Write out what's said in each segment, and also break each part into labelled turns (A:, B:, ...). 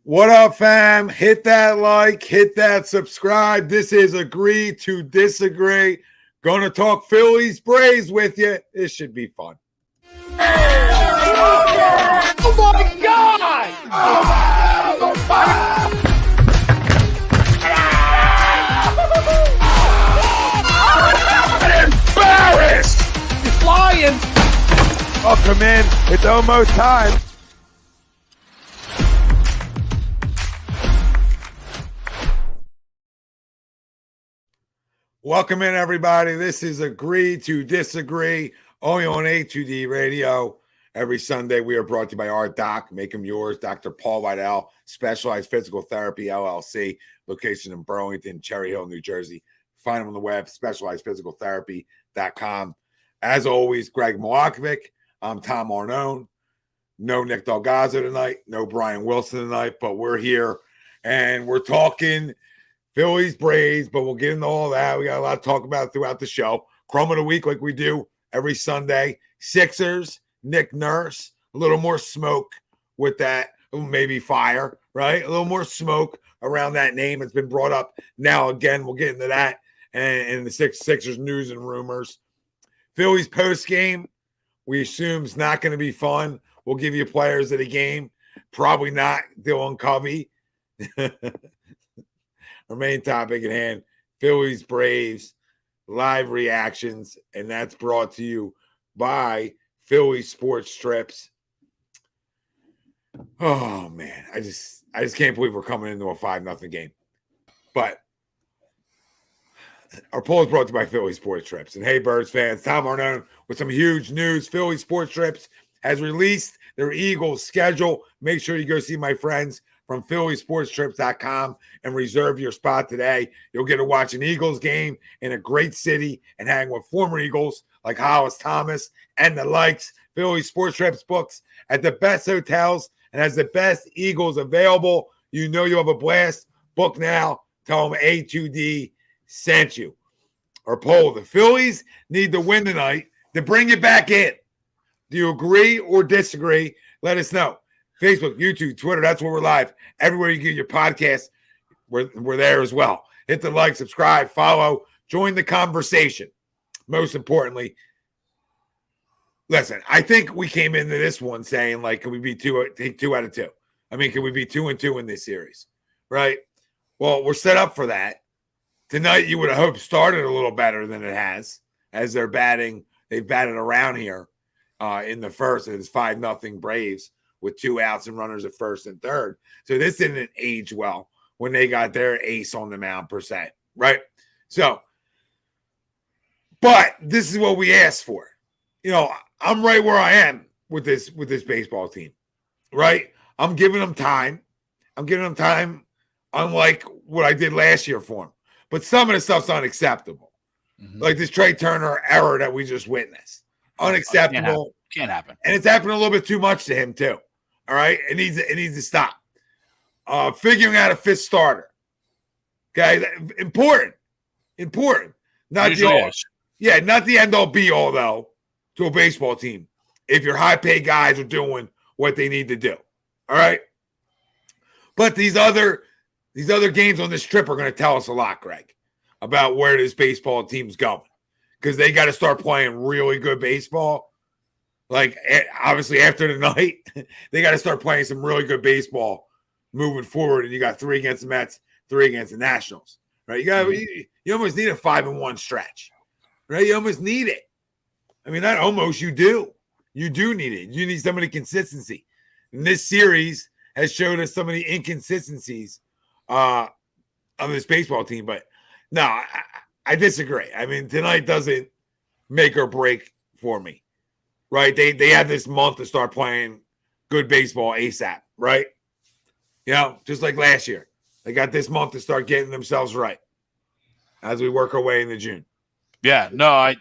A: What up, fam? Hit that like, hit that subscribe. This is Agree to Disagree. Gonna talk Phillies Braves with you. This should be fun.
B: Oh my God! I'm embarrassed! He's flying!
A: Welcome in. It's almost time. Welcome in, everybody. This is Agree to Disagree, only on A2D Radio. Every Sunday, we are brought to you by our doc, make them yours, Dr. Paul Vidal, Specialized Physical Therapy, LLC, location in Burlington, Cherry Hill, New Jersey. Find them on the web, specializedphysicaltherapy.com. As always, Greg Milakovic. I'm Tom Arnone. No Nick Delgado tonight, no Brian Wilson tonight, but we're here, and we're talking Phillies, Braves, but we'll get into all that. We got a lot to talk about throughout the show. Crumb of the week, like we do every Sunday. Sixers, Nick Nurse, a little more smoke with that, maybe fire, right? A little more smoke around that name. It's been brought up now again. We'll get into that and the Sixers news and rumors. Phillies postgame, we assume is not going to be fun. We'll give you players of the game. Probably not Dylan Covey. Our main topic at hand, Phillies, Braves, live reactions, and that's brought to you by Phillies Sports Strips. Oh, man, I just can't believe we're coming into a 5-0 game. But our poll is brought to you by Phillies Sports Strips. And hey, Birds fans, Tom Arnone with some huge news. Phillies Sports Strips has released their Eagles schedule. Make sure you go see my friends from PhillySportsTrips.com and reserve your spot today. You'll get to watch an Eagles game in a great city and hang with former Eagles like Hollis Thomas and the likes. Philly Sports Trips books at the best hotels and has the best Eagles available. You know you'll have a blast. Book now. Tell them A2D sent you. Our poll, the Phillies need to win tonight to bring it back in. Do you agree or disagree? Let us know. Facebook, YouTube, Twitter, that's where we're live. Everywhere you get your podcast, we're there as well. Hit the like, subscribe, follow, join the conversation. Most importantly, listen, I think we came into this one saying, like, can we be take 2 out of 2? I mean, can we be 2-2 in this series? Right? Well, we're set up for that. Tonight, you would have hoped started a little better than it has, as they've batted around here in the first. It's 5-0 Braves with 2 outs and runners at first and third. So this didn't age well when they got their ace on the mound per se, right? So, but this is what we asked for. You know, I'm right where I am with this baseball team, right? I'm giving them time. Unlike what I did last year for them. But some of the stuff's unacceptable. Mm-hmm. Like this Trey Turner error that we just witnessed. Unacceptable.
C: Can't happen.
A: And it's happened a little bit too much to him too. All right, it needs to stop. Figuring out a fifth starter, okay, important. Not the end all be all though to a baseball team. If your high paid guys are doing what they need to do, all right. But these other games on this trip are going to tell us a lot, Greg, about where this baseball team's going, because they got to start playing really good baseball. Like, obviously, after the night, they got to start playing some really good baseball moving forward. And you got 3 against the Mets, 3 against the Nationals, right? You almost need a 5-1 stretch, right? You almost need it. I mean, not almost, you do. You do need it. You need some of the consistency. And this series has showed us some of the inconsistencies of this baseball team. But, no, I disagree. I mean, tonight doesn't make or break for me. Right, they had this month to start playing good baseball ASAP, right? You know, just like last year. They got this month to start getting themselves right as we work our way into June.
C: Yeah, no,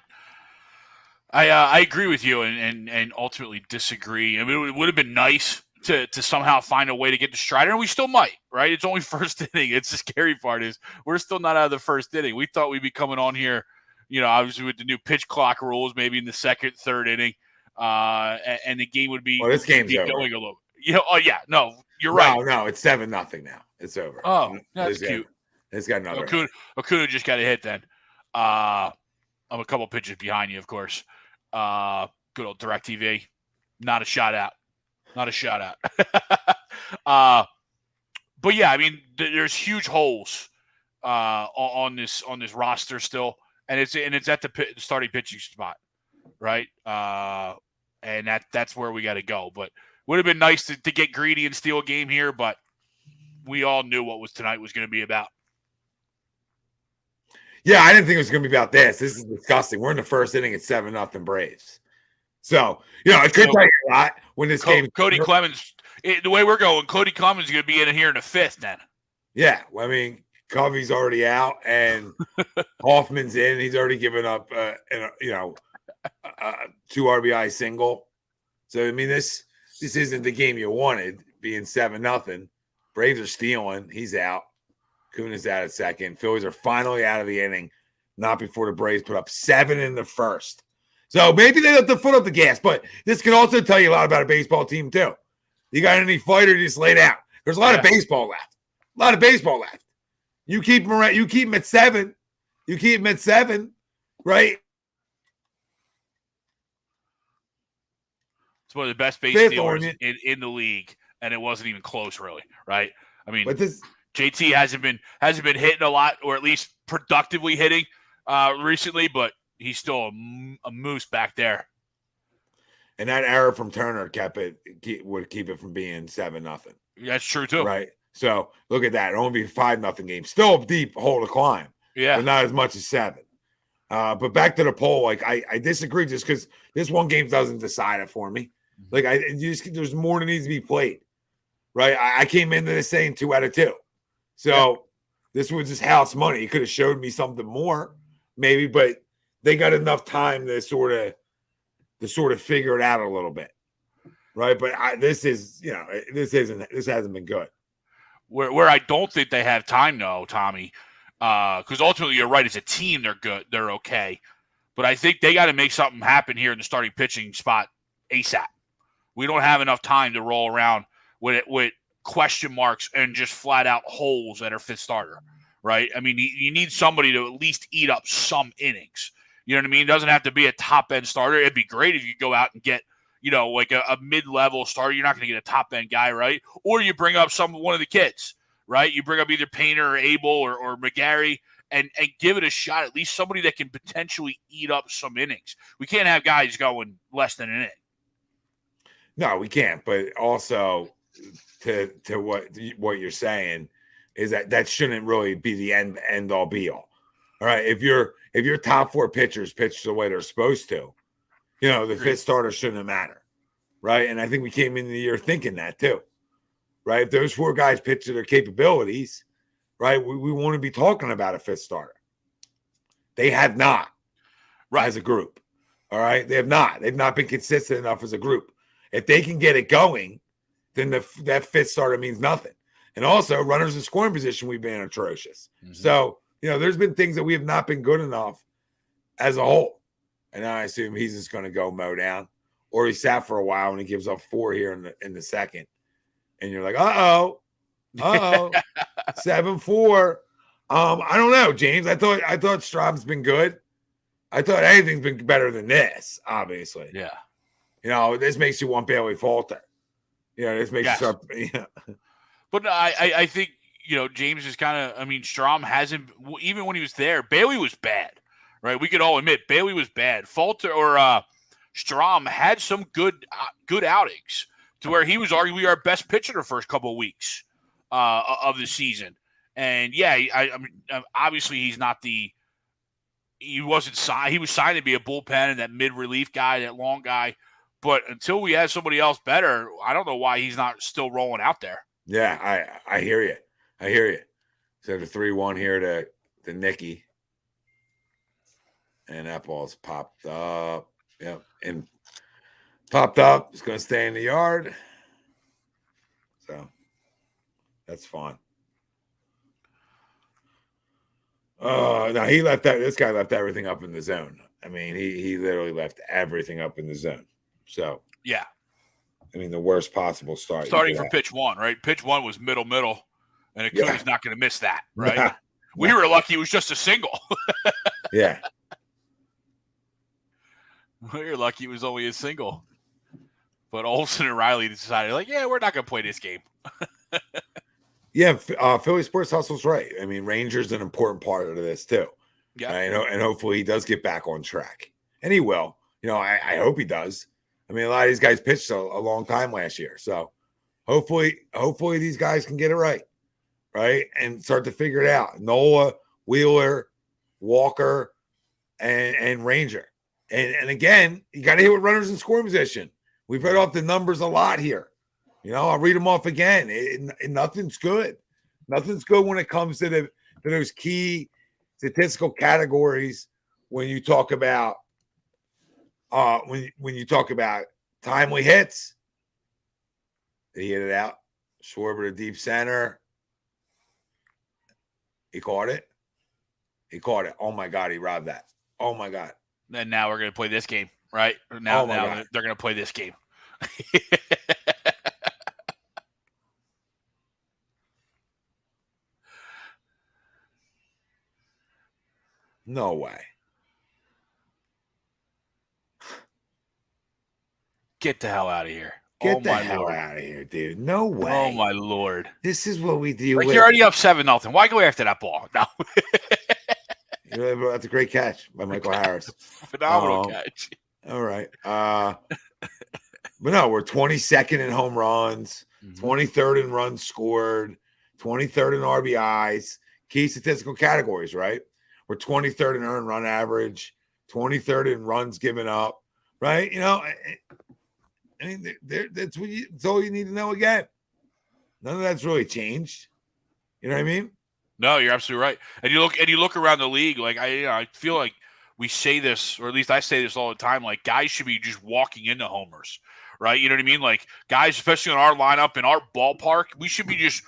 C: I agree with you and ultimately disagree. I mean, it would have been nice to somehow find a way to get to Strider, and we still might, right? It's only first inning. It's the scary part is we're still not out of the first inning. We thought we'd be coming on here, you know, obviously with the new pitch clock rules, maybe in the second, third inning. And the game would be,
A: this game's
C: going
A: over.
C: a little. Oh yeah, no, you're right.
A: No, it's 7-0 now. It's over.
C: Oh, that's cute.
A: It's got another.
C: Acuna just got a hit then. I'm a couple pitches behind you, of course. Good old DirecTV. Not a shot out. But yeah, I mean, there's huge holes on this roster still, and it's at the starting pitching spot, right? And that's where we got to go. But would have been nice to get greedy and steal a game here, but we all knew what tonight was going to be about.
A: Yeah, I didn't think it was going to be about this. This is disgusting. We're in the first inning at 7-0 Braves. So, it could tell you a lot when this game.
C: Cody Clemens, the way we're going, Cody Clemens is going to be in here in the fifth then.
A: Yeah, well, I mean, Covey's already out and Hoffman's in. He's already given up, 2 RBI single. So, I mean, this isn't the game you wanted, being 7-0. Braves are stealing. He's out. Kuna's out at second. Phillies are finally out of the inning, not before the Braves put up 7 in the first. So maybe they left the foot off the gas, but this can also tell you a lot about a baseball team too. You got any fighter, just lay down. There's a lot of baseball left. You keep them around, you keep them at 7. Right?
C: It's one of the best base stealers in the league, and it wasn't even close, really, right? I mean, JT hasn't been hitting a lot, or at least productively hitting recently, but he's still a moose back there.
A: And that error from Turner would keep it from being 7-0.
C: That's true too,
A: right? So look at that; it only be 5-0 game. Still a deep hole to climb, but not as much as 7. But back to the poll, like I disagree just because this one game doesn't decide it for me. Like there's more that needs to be played, right? I came into this saying 2 out of 2. So this was just house money. You could have showed me something more, maybe, but they got enough time to sort of figure it out a little bit, right? But this hasn't been good.
C: Where I don't think they have time, though, Tommy, because ultimately you're right. As a team, they're good, they're okay, but I think they got to make something happen here in the starting pitching spot ASAP. We don't have enough time to roll around with question marks and just flat out holes at our fifth starter, right? I mean, you need somebody to at least eat up some innings. You know what I mean? It doesn't have to be a top end starter. It'd be great if you go out and get, like a mid-level starter. You're not going to get a top end guy, right? Or you bring up one of the kids, right? You bring up either Painter or Abel or McGarry and give it a shot. At least somebody that can potentially eat up some innings. We can't have guys going less than an inning.
A: No, we can't. But also, to what you're saying is that shouldn't really be the end all be all. All right, if your top 4 pitchers pitch the way they're supposed to, the fifth starter shouldn't matter, right? And I think we came into the year thinking that too, right? If those 4 guys pitch to their capabilities, right, we want to be talking about a fifth starter. They have not, right, as a group. All right, they have not. They've not been consistent enough as a group. If they can get it going, then that fifth starter means nothing. And also, runners in scoring position, we've been atrocious. Mm-hmm. So, there's been things that we have not been good enough as a whole. And I assume he's just going to go mow down. Or he sat for a while and he gives up 4 here in the second. And you're like, uh-oh, 7-4. I don't know, James. I thought Strom's been good. I thought anything's been better than this, obviously.
C: Yeah.
A: This makes you want Bailey Falter. This makes you start.
C: But I think, James is kind of, Strom hasn't, even when he was there, Bailey was bad, right? We could all admit Bailey was bad. Falter or Strom had some good outings to where he was arguably our best pitcher the first couple of weeks of the season. And obviously he's not he wasn't signed. He was signed to be a bullpen and that mid-relief guy, that long guy. But until we have somebody else better, I don't know why he's not still rolling out there.
A: Yeah, I hear you. So the 3-1 here to Nicky. And that ball's popped up. Yep. And popped up. It's going to stay in the yard. So that's fine. No, this guy left everything up in the zone. He literally left everything up in the zone. So
C: yeah.
A: I mean, the worst possible start.
C: Starting from pitch one, right? Pitch one was middle, and Acuna's not going to miss that, right?
A: Nah.
C: We were lucky it was just a single.
A: Yeah.
C: We were lucky it was only a single. But Olsen and Riley decided, like, yeah, we're not going to play this game.
A: Yeah, Philly Sports Hustle's right. I mean, Ranger's an important part of this too.
C: Yeah,
A: and hopefully he does get back on track, and he will. I hope he does. I mean, a lot of these guys pitched a long time last year, so hopefully these guys can get it right, and start to figure it out. Nola, Wheeler, Walker, and Ranger, and again, you got to hit with runners in scoring position. We've read off the numbers a lot here. I'll read them off again. Nothing's good. Nothing's good when it comes to those key statistical categories when you talk about when you talk about timely hits. He hit it out. Schwarber to deep center. He caught it. Oh my God, he robbed that. Oh my God.
C: And now we're going to play this game, right? Now they're going to play this game.
A: No way.
C: Get the hell out of here.
A: Get the hell out of here, dude. No way.
C: Oh, my Lord.
A: This is what we do.
C: You're already up 7-0. Why go after that ball? No.
A: That's a great catch by Michael Harris.
C: Phenomenal catch.
A: All right. But no, we're 22nd in home runs, 23rd in runs scored, 23rd in RBIs, key statistical categories, right? We're 23rd in earned run average, 23rd in runs given up, right? I mean, that's all you need to know again. None of that's really changed. You know what I mean?
C: No, you're absolutely right. And you look around the league, like I feel like we say this, or at least I say this all the time, like guys should be just walking into homers, right? You know what I mean? Like guys, especially in our lineup, in our ballpark, we should be just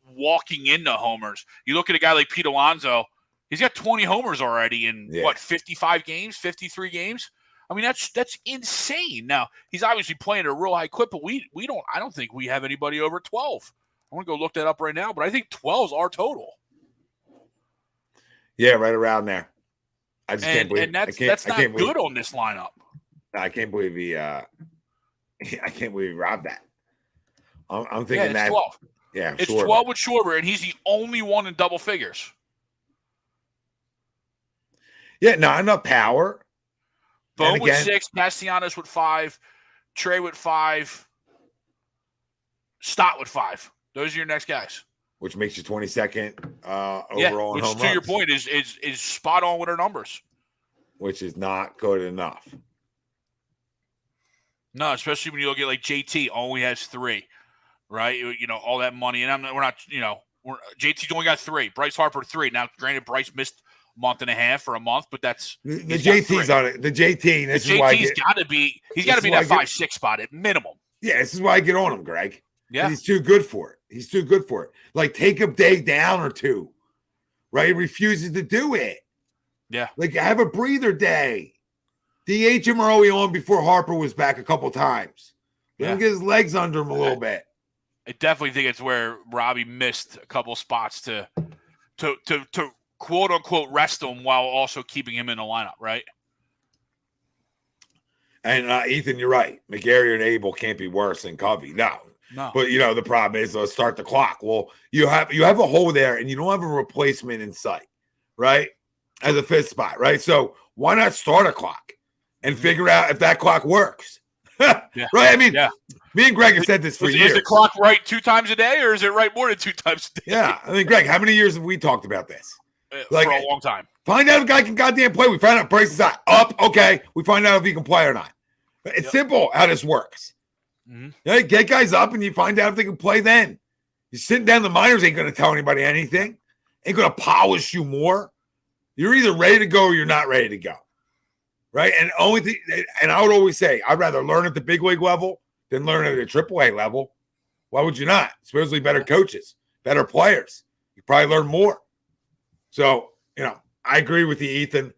C: walking into homers. You look at a guy like Pete Alonso, he's got 20 homers already in 55 games, 53 games. I mean, that's insane. Now, he's obviously playing at a real high clip, but I don't think we have anybody over 12. I want to go look that up right now, but I think 12 is our total.
A: Yeah, right around there. I just can't believe.
C: And that's not good on this lineup.
A: I can't believe I can't believe he robbed that. I'm thinking
C: it's 12.
A: Yeah,
C: it's 12 with Schwarber, and he's the only one in double figures.
A: Yeah, not enough power.
C: Bohm with 6, Castellanos with 5, Trey with 5, Stott with 5. Those are your next guys.
A: Which makes you 22nd overall in home runs.
C: To your point, is spot on with our numbers.
A: Which is not good enough.
C: No, especially when you look at like JT only has 3, right? All that money, and JT's only got 3. Bryce Harper 3. Now, granted, Bryce missed a month and a half or a month, but that's
A: the JT's on it. The JT. This is why
C: he's got to be that 5-6 spot at minimum.
A: Yeah, this is why I get on him, Greg.
C: Yeah,
A: he's too good for it. He's too good for it. Like, take a day down or two, right? He refuses to do it.
C: Yeah.
A: Like, have a breather day. DH him early on before Harper was back a couple times. Let him get his legs under him a little bit.
C: I definitely think it's where Robbie missed a couple spots to quote unquote rest him while also keeping him in the lineup, right?
A: And Ethan, you're right. McGarry and Abel can't be worse than Covey. No. But the problem is, let's start the clock. Well, you have a hole there, and you don't have a replacement in sight, right? As a 5th spot, right? So why not start a clock and figure out if that clock works? Right? I mean, me and Greg have said this for years.
C: Is the clock right 2 times a day, or is it right more than 2 times a day?
A: Yeah. I mean, Greg, how many years have we talked about this?
C: For a long time.
A: Find out if a guy can goddamn play. We find out Bryce is up. Okay. We find out if he can play or not. It's simple how this works. Mm-hmm. Get guys up and you find out if they can play then. You're sitting down the minors ain't going to tell anybody anything. Ain't going to polish you more. You're either ready to go or you're not ready to go. Right? And I would always say, I'd rather learn at the big league level than learn at the AAA level. Why would you not? Supposedly better coaches, better players. You probably learn more. So, I agree with you, Ethan.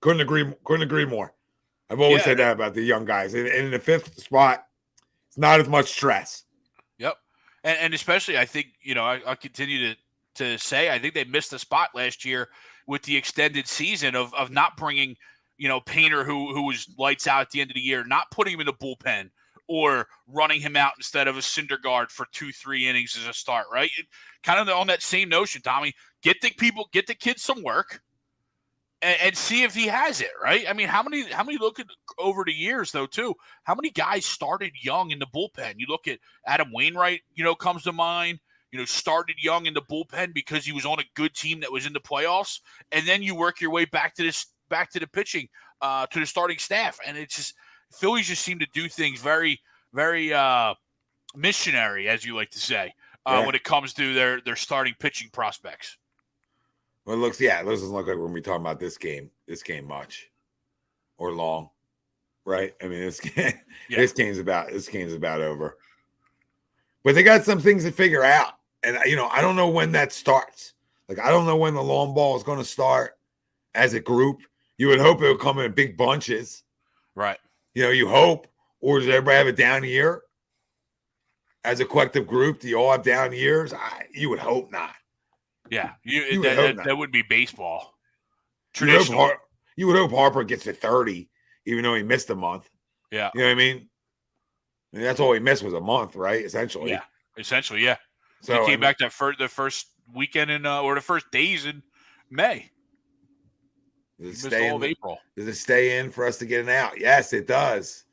A: Couldn't agree more. I've always said that about the young guys. And in the 5th spot, It's not as much stress.
C: Yep. And especially, I think, I continue to say, I think they missed the spot last year with the extended season of not bringing, Painter, who was lights out at the end of the year, not putting him in the bullpen or running him out instead of a Syndergaard for 2-3 innings as a start, right? Kind of on that same notion, Tommy, get the kids some work and see if he has it, right? I mean, how many look at over the years, though, too, how many guys started young in the bullpen? You look at Adam Wainwright, comes to mind, started young in the bullpen because he was on a good team that was in the playoffs. And then you work your way back to the pitching, to the starting staff. And it's just, Phillies just seem to do things very, very missionary, as you like to say, when it comes to their starting pitching prospects.
A: Well, it doesn't look like we're going to be talking about this game much or long, right? I mean, this game's about over. But they got some things to figure out. And, I don't know when that starts. Like, I don't know when the long ball is going to start as a group. You would hope it would come in big bunches.
C: Right.
A: You hope. Or does everybody have a down year? As a collective group, do you all have down years? You would hope not.
C: Yeah, that would be baseball.
A: Traditional. You would hope Harper gets to 30, even though he missed a month.
C: Yeah.
A: You know what I mean? That's all he missed was a month, right? Essentially.
C: Yeah. Essentially, yeah.
A: So
C: he came back the first weekend or the first days in May.
A: Does it stay in for us to get an out? Yes, it does.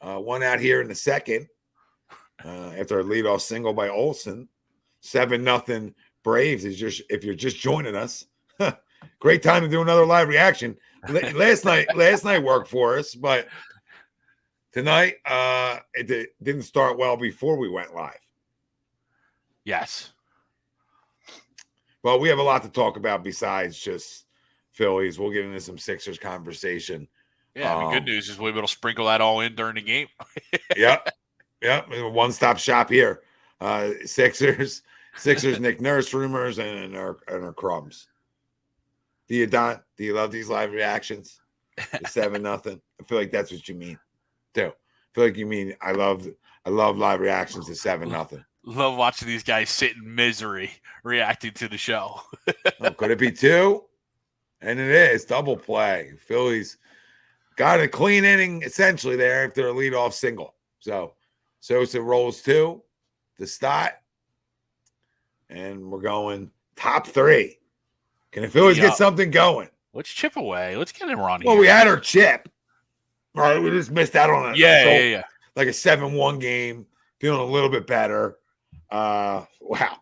A: One out here in the second. After a leadoff single by Olsen. 7-0 Braves if you're just joining us. Great time to do another live reaction. Last night worked for us, but tonight it didn't start well before we went live.
C: Yes.
A: Well, we have a lot to talk about besides just Phillies. We'll get into some Sixers conversation.
C: Yeah, the good news is we'll be able to sprinkle that all in during the game.
A: Yep. One-stop shop here. Sixers, Nick Nurse rumors, and our crumbs. Do you love these live reactions? The 7-0. I feel like that's what you mean, too. I feel like you mean I love live reactions to 7-0.
C: Love watching these guys sit in misery reacting to the show.
A: Could it be 2? And it is double play. Phillies got a clean inning essentially there after a leadoff single. So Sosa rolls 2 to start. And we're going top 3. Can the Phillies get something going?
C: Let's chip away. Let's get him on here.
A: Well, we had our chip. All right, we just missed out on it.
C: Yeah.
A: Like a 7-1 game. Feeling a little bit better. Wow.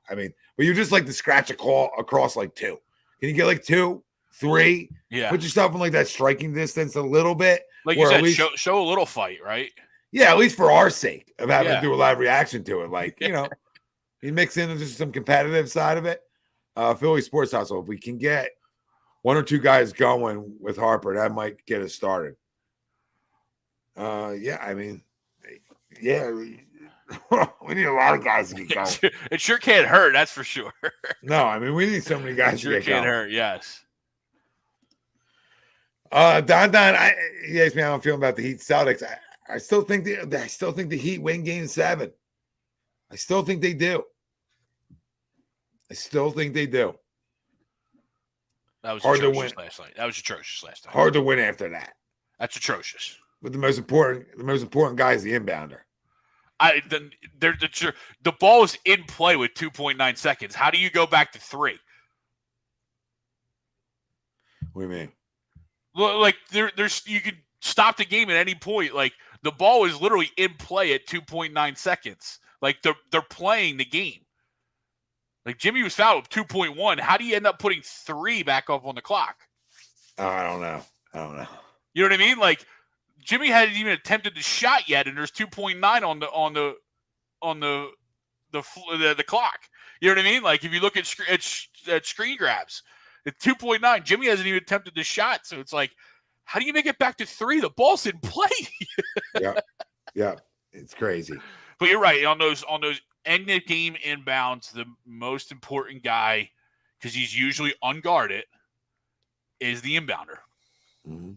A: I mean, but you just like to scratch a call across like 2. Can you get like 2, 3?
C: Yeah.
A: Put yourself in like that striking distance a little bit.
C: Like you said, show a little fight, right?
A: Yeah, at least for our sake of having to do a live reaction to it. Like, you mix in just some competitive side of it. Philly Sports Household, if we can get 1 or 2 guys going with Harper, that might get us started. We need a lot of guys to get going.
C: It sure can't hurt, that's for sure.
A: No, I mean, we need so many guys to get going.
C: It can't hurt, yes.
A: Don, he asked me how I'm feeling about the Heat Celtics. I still think the Heat win Game 7. I still think they do.
C: That was hard to win last night. That was atrocious last night.
A: Hard to win after that.
C: That's atrocious.
A: But the most important guy is the inbounder.
C: The ball is in play with 2.9 seconds. How do you go back to 3?
A: What do you mean?
C: Like there's you could stop the game at any point. Like the ball is literally in play at 2.9 seconds. Like they're playing the game. Like Jimmy was fouled with 2.1. How do you end up putting 3 back up on the clock?
A: I don't know.
C: You know what I mean? Like Jimmy hadn't even attempted the shot yet, and there's 2.9 on the clock. You know what I mean? Like if you look at screen grabs, it's 2.9. Jimmy hasn't even attempted the shot, so it's like, how do you make it back to 3? The ball's in play.
A: Yeah, it's crazy.
C: But you're right on those end of game inbounds. The most important guy, because he's usually unguarded, is the inbounder.
A: Mm-hmm.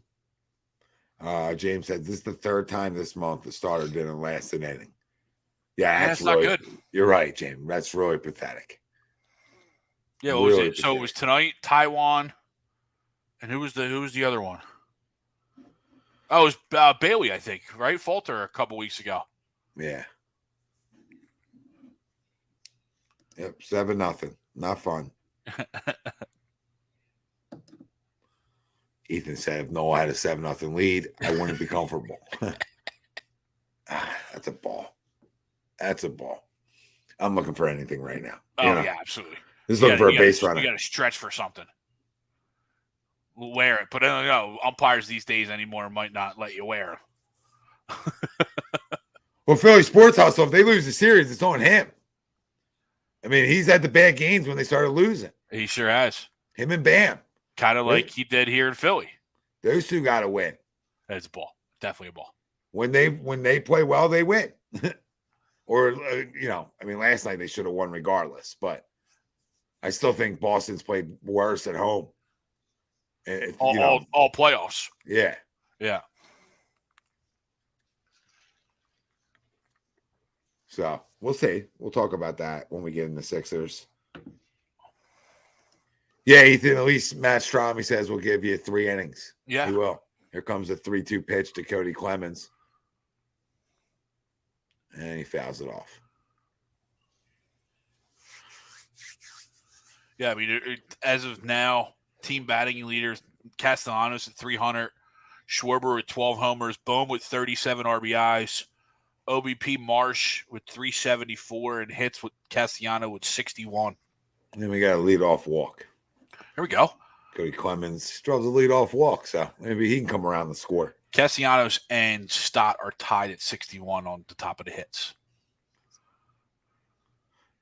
A: James said this is the 3rd time this month the starter didn't last an inning. Yeah, that's
C: not
A: really,
C: good.
A: You're right, James. That's really pathetic.
C: Yeah, what was it? So it was tonight, Taiwan, and who was the other one? Oh, it was Bailey, I think, right? Falter a couple weeks ago.
A: Yeah. Yep, 7-0. Not fun. Ethan said, if Noah had a 7-0 lead, I wouldn't be comfortable. That's a ball. That's a ball. I'm looking for anything right now.
C: Yeah, absolutely.
A: Just looking for a base runner.
C: You got to stretch for something. We'll wear it, but I don't know. Umpires these days anymore might not let you wear them.
A: Well, Philly Sports Hustle, if they lose the series, it's on him. I mean, he's had the bad games when they started losing.
C: He sure has.
A: Him and Bam.
C: Kind of like he did here in Philly.
A: Those two got to win.
C: That's a ball. Definitely a ball.
A: When they play well, they win. Or, I mean, last night they should have won regardless. But I still think Boston's played worse at home.
C: All playoffs.
A: Yeah.
C: Yeah.
A: So we'll see. We'll talk about that when we get in the Sixers. Yeah, Ethan, at least Matt Strom, he says, will give you 3 innings.
C: Yeah.
A: He will. Here comes a 3-2 pitch to Cody Clemens. And he fouls it off.
C: Yeah, I mean, as of now, team batting leaders, Castellanos at 300, Schwarber with 12 homers, Bohm with 37 RBIs, OBP Marsh with 374, and hits with Castellano with 61.
A: And then we got a leadoff walk.
C: Here we go.
A: Cody Clemens draws a leadoff walk, so maybe he can come around the score.
C: Castellanos and Stott are tied at 61 on the top of the hits.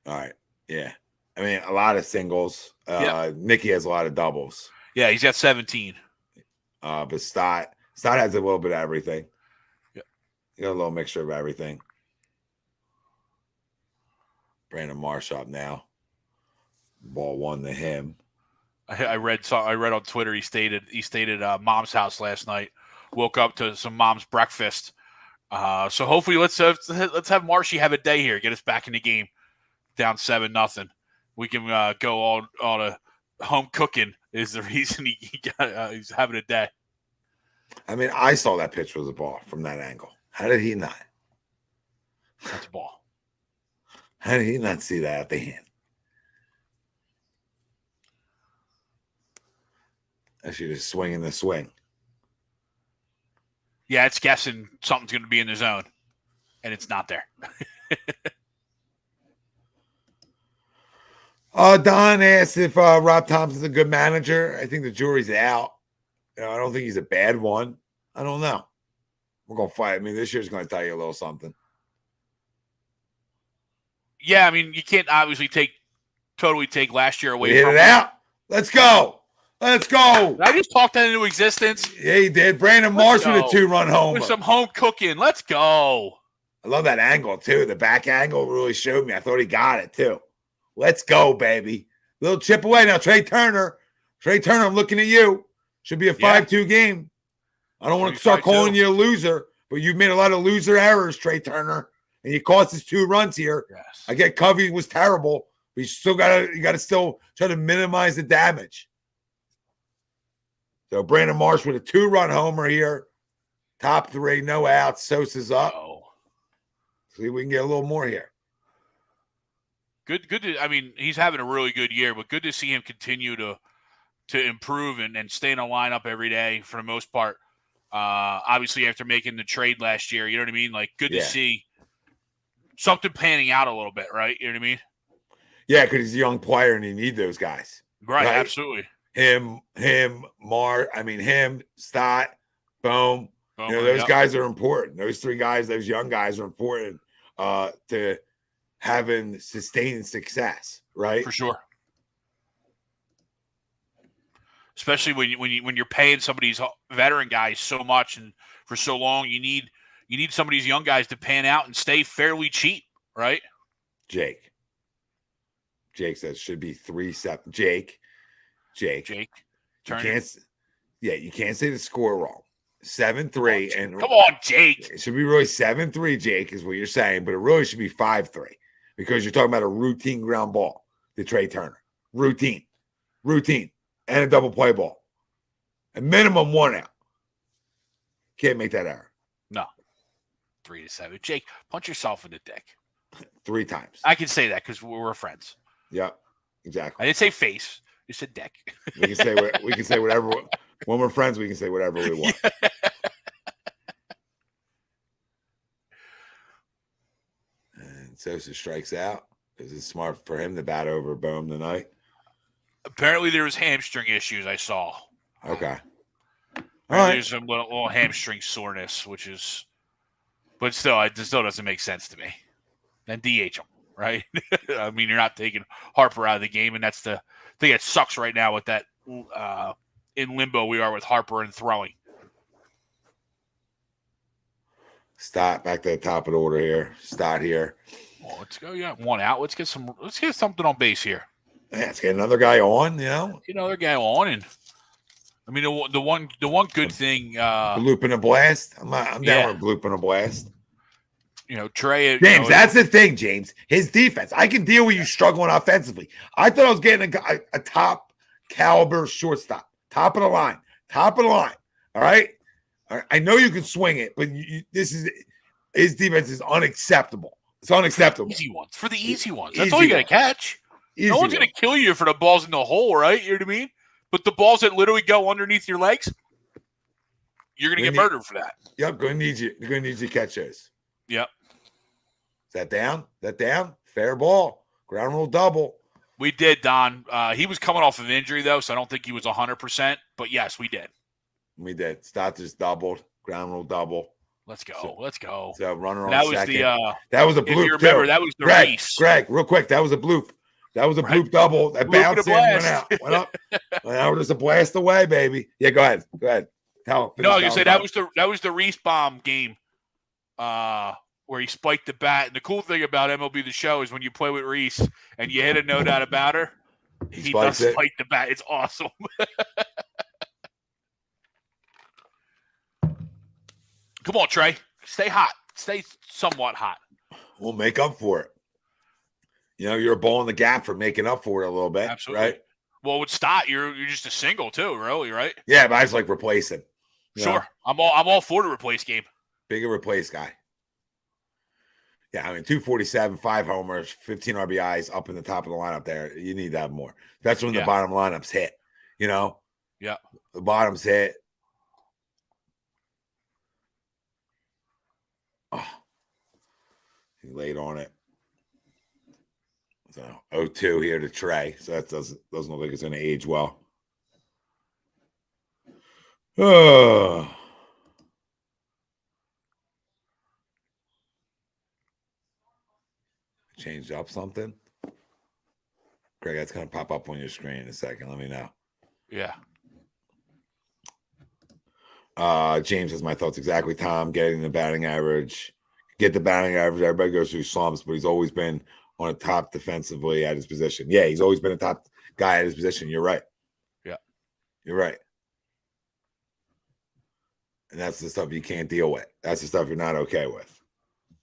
A: All right. Yeah. I mean, a lot of singles. Nicky has a lot of doubles.
C: Yeah, he's got 17.
A: But Stott has a little bit of everything.
C: Yeah.
A: You got a little mixture of everything. Brandon Marsh up now. Ball 1 to him.
C: I read on Twitter he stated mom's house last night. Woke up to some mom's breakfast. So hopefully let's have Marshy have a day here. Get us back in the game. Down 7-0. We can go all to home cooking is the reason he's having a day.
A: I mean, I saw that pitch was a ball from that angle. How did he not?
C: That's a ball.
A: How did he not see that at the hand? Actually, just swinging the swing.
C: Yeah, it's guessing something's going to be in the zone, and it's not there.
A: Don asked if Rob Thompson's a good manager. I think the jury's out. I don't think he's a bad one. I don't know. We're going to fight. I mean, this year's going to tell you a little something.
C: Yeah, I mean, you can't obviously totally take last year away from
A: it out. Let's go. Let's go.
C: Did I just talked that into existence?
A: Yeah, he did. Brandon Marsh with a 2-run homer.
C: With some home cooking. Let's go.
A: I love that angle, too. The back angle really showed me. I thought he got it, too. Let's go, baby. Little chip away. Now, Trey Turner, I'm looking at you. Should be a 5-2 game. I don't want to start calling you a loser, but you've made a lot of loser errors, Trey Turner, and you cost us 2 runs here.
C: Yes. I
A: get Covey was terrible, but you got to still try to minimize the damage. So Brandon Marsh with a 2-run homer here. Top 3, no outs. Sosa's up. See if we can get a little more here.
C: Good. I mean, he's having a really good year, but good to see him continue to improve and stay in a lineup every day for the most part. Obviously, after making the trade last year, you know what I mean? Like, good to see something panning out a little bit, right? You know what I mean?
A: Yeah, because he's a young player and you need those guys.
C: Right? Absolutely.
A: Him, Stott, Bohm. Those guys are important. Those 3 guys, those young guys are important to having sustained success, right?
C: For sure. Especially when you're paying some of these veteran guys so much and for so long, you need some of these young guys to pan out and stay fairly cheap, right?
A: Jake says should be 3-7. Jake.
C: You
A: can't say the score wrong. 7-3. And
C: come on, Jake.
A: It should be really 7-3, Jake, is what you're saying, but it really should be 5-3 because you're talking about a routine ground ball to Trey Turner. Routine, and a double play ball. A minimum 1 out. Can't make that error.
C: No. 3-7. Jake, punch yourself in the dick.
A: 3 times.
C: I can say that because we're friends.
A: Yep, exactly.
C: I didn't say face. You said dick.
A: We can say whatever. When we're friends, we can say whatever we want. And Sosa strikes out. Is it smart for him to bat over Bohm tonight?
C: Apparently, there was hamstring issues I saw.
A: Okay. All right.
C: There's some little hamstring soreness, but still, it still doesn't make sense to me. Then DH him, right? I mean, you're not taking Harper out of the game, and that's the thing that sucks right now with that in limbo we are with Harper and throwing.
A: Stott back to the top of the order here. Stott here.
C: Well, let's go. Yeah, 1 out. Let's get something on base here.
A: Yeah, let's get another guy on.
C: Get another guy on, and I mean the one good thing.
A: Bloop and a blast. I'm down with bloop and a blast.
C: Trey.
A: James, that's the thing, James. His defense. I can deal with you struggling offensively. I thought I was getting a top caliber shortstop. Top of the line. All right? I know you can swing it, but his defense is unacceptable. It's unacceptable.
C: Easy ones. For the easy ones. That's all you got to catch. No one's going to kill you for the balls in the hole, right? You know what I mean? But the balls that literally go underneath your legs, you're going to get murdered for that.
A: Yep, going to need you. You're going to need you to catch those.
C: Yep.
A: Is that down? Fair ball. Ground rule double.
C: We did, Don. He was coming off of injury, though, so I don't think he was 100%. But, yes, we did.
A: We did. Stott just doubled. Ground rule double.
C: Let's go.
A: So runner on
C: that
A: second.
C: That
A: was a bloop,
C: if you remember,
A: too.
C: that was the race.
A: Greg, real quick, that was a bloop. That was a bloop double. That bounced in, went out. Went up. Now we're just a blast away, baby. Yeah, go ahead. No,
C: like I said, that was the Reese bomb game where he spiked the bat. And the cool thing about MLB The Show is when you play with Reese and you hit a no doubt about her, he does spike the bat. It's awesome. Come on, Trey. Stay hot. Stay somewhat hot.
A: We'll make up for it. You're a ball in the gap for making up for it a little bit.
C: Absolutely.
A: Right?
C: Well, with Stott, you're just a single too, really, right?
A: Yeah, but I just like replacing.
C: Sure. I'm all for the replace game.
A: Bigger replace guy. Yeah, I mean, 247, 5 homers, 15 RBIs up in the top of the lineup there. You need that more. That's when the bottom lineups hit, Yeah. The bottoms hit. Oh, he laid on it. So 0-2 here to Trey. So that doesn't look like it's going to age well. Oh. Changed up something. Greg, that's going to pop up on your screen in a second. Let me know.
C: Yeah.
A: James has my thoughts exactly. Tom, getting the batting average. Get the batting average. Everybody goes through slumps, but he's always been on a top defensively at his position. Yeah, he's always been a top guy at his position. You're right.
C: Yeah.
A: You're right. And that's the stuff you can't deal with. That's the stuff you're not okay with.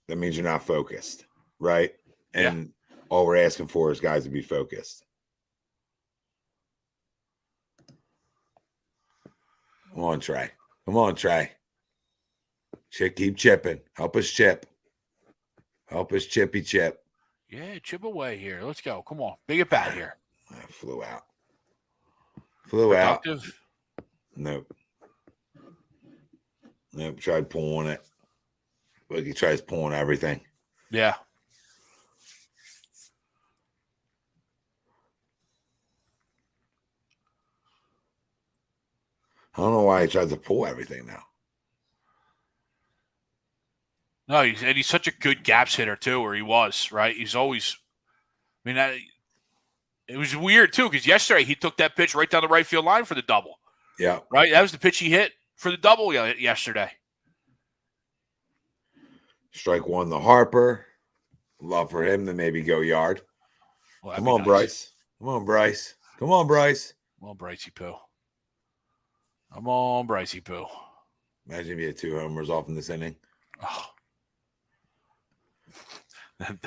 A: That means you're not focused, right? And all we're asking for is guys to be focused. Come on, Trey. Keep chipping. Help us chip. Help us chippy chip.
C: Yeah, chip away here. Let's go. Come on. Big at bat here.
A: Flew out.
C: Productive.
A: Nope. Tried pulling it. Like he tries pulling everything.
C: Yeah.
A: I don't know why he tries to pull everything now.
C: No, he's such a good gaps hitter too, or he was, right? He's always, it was weird too, because yesterday he took that pitch right down the right field line for the double.
A: Yeah.
C: Right? That was the pitch he hit for the double yesterday.
A: Strike one to Harper. Love for him to maybe go yard.
C: Well,
A: Come on, Bryce. Come on, Bryce.
C: Come on, Brycey Poo.
A: Imagine if you had 2 homers off in this inning.
C: Oh.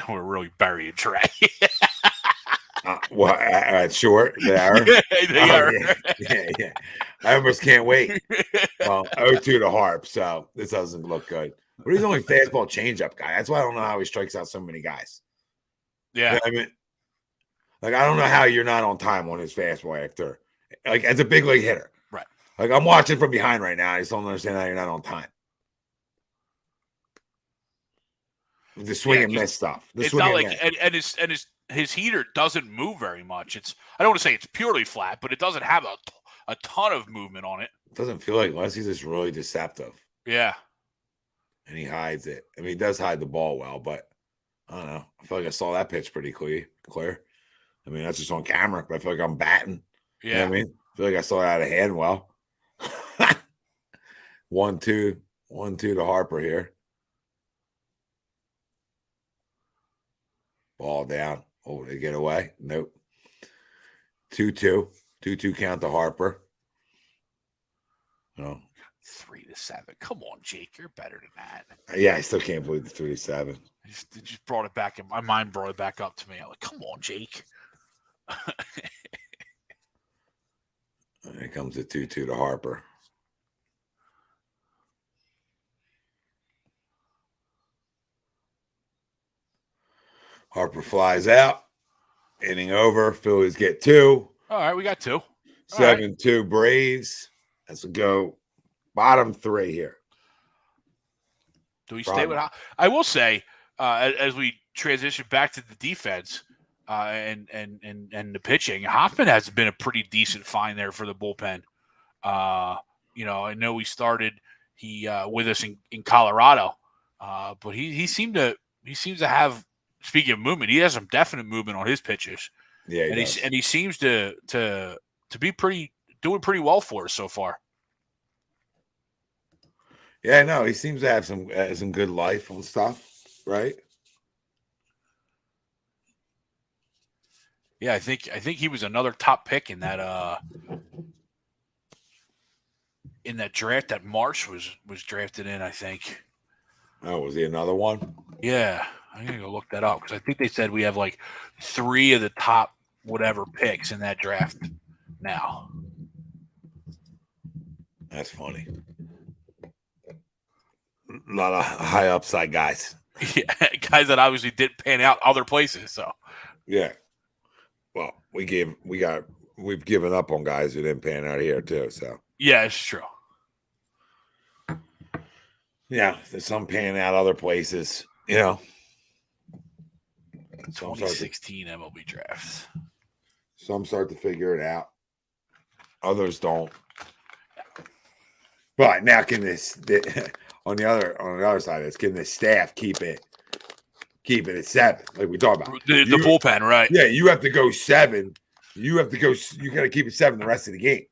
C: We're really burying Trey.
A: Short, they are. Yeah. I almost can't wait. Well, 0-2 to Harp, so this doesn't look good. But he's only fastball changeup guy. That's why I don't know how he strikes out so many guys.
C: Yeah.
A: You know what I mean? Like, I don't know how you're not on time on his fastball after. Like, as a big league hitter.
C: Right.
A: Like, I'm watching from behind right now. I just don't understand how you're not on time. The swing and miss stuff.
C: It's not like and his heater doesn't move very much. I don't want to say it's purely flat, but it doesn't have a ton of movement on it.
A: It doesn't feel like unless he's just really deceptive.
C: Yeah.
A: And he hides it. I mean, he does hide the ball well, but I don't know. I feel like I saw that pitch pretty clear. I mean, that's just on camera, but I feel like I'm batting.
C: Yeah.
A: You know what I mean? I feel like I saw it out of hand well. 1-2 to Harper here. Ball down. Oh, they get away? Nope. 2-2. 2-2 count to Harper. No.
C: 3-7. Come on, Jake. You're better than that.
A: Yeah, I still can't believe the 3-7.
C: It just brought it back. My mind brought it back up to me. I'm like, come on, Jake.
A: Here comes the 2-2 to Harper. Harper flies out. Inning over. Phillies get 2.
C: All right, we got 2.
A: 7-2 Braves. Let's go. Bottom 3 here.
C: Do we stay with? I will say, as we transition back to the defense and the pitching, Hoffman has been a pretty decent find there for the bullpen. I know we started with us in Colorado, but he seems to have. Speaking of movement, he has some definite movement on his pitches.
A: Yeah,
C: he seems to be doing pretty well for us so far.
A: Yeah, no, he seems to have some good life and stuff, right?
C: Yeah, I think he was another top pick in that draft that Marsh was drafted in, I think.
A: Oh, was he another one?
C: Yeah, I'm gonna go look that up because I think they said we have like 3 of the top whatever picks in that draft now.
A: That's funny. A lot of high upside guys.
C: Yeah, guys that obviously didn't pan out other places. So
A: yeah. Well, we've given up on guys who didn't pan out here too. So
C: yeah, it's true.
A: Yeah, there's some panning out other places, you know.
C: 2016 MLB drafts.
A: Some start to figure it out. Others don't. But now can on the other side, it's can the staff keep it at 7, like we talked about.
C: The bullpen, right?
A: Yeah, you have to go 7. You got to keep it 7 the rest of the game.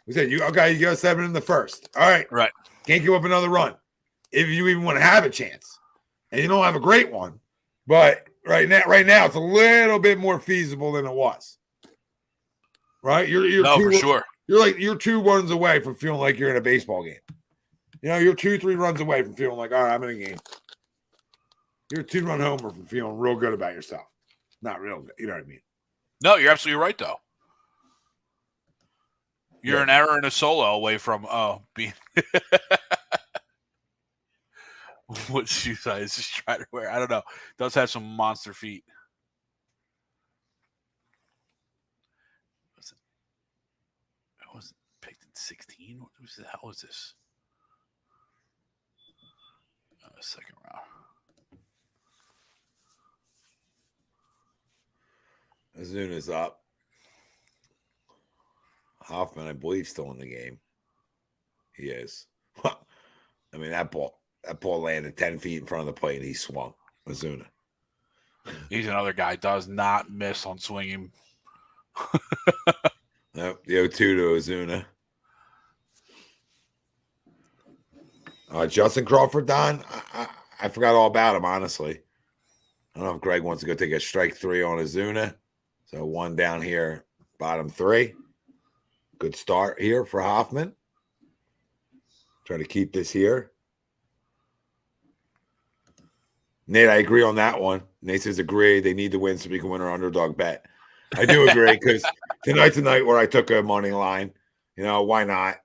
A: We said you go 7 in the first. All right.
C: Right.
A: Can't give up another run. If you even want to have a chance. And you don't have a great one. But right now it's a little bit more feasible than it was. Right?
C: For sure.
A: You're 2 runs away from feeling like you're in a baseball game. You know, you're 2-3 runs away from feeling like, all right, I'm in a game. You're a 2-run homer from feeling real good about yourself. Not real good. You know what I mean? No,
C: you're absolutely right, though. You're an error and a solo away from being. What shoe size is trying to wear? I don't know. Does have some monster feet. I wasn't picked in 16. What the hell was this? Second round.
A: Azuna's up. Hoffman, I believe, still in the game. He is. I mean, that ball landed 10 feet in front of the plate and he swung. Ozuna.
C: He's another guy does not miss on swinging.
A: Nope, the 0-2 to Ozuna. Justin Crawford, Don. I forgot all about him, honestly. I don't know if Greg wants to go take a strike 3 on Ozuna. So 1 down here, bottom 3. Good start here for Hoffman. Try to keep this here. Nate, I agree on that one. Nate says agree. They need to win so we can win our underdog bet. I do agree because tonight's a night where I took a money line. Why not?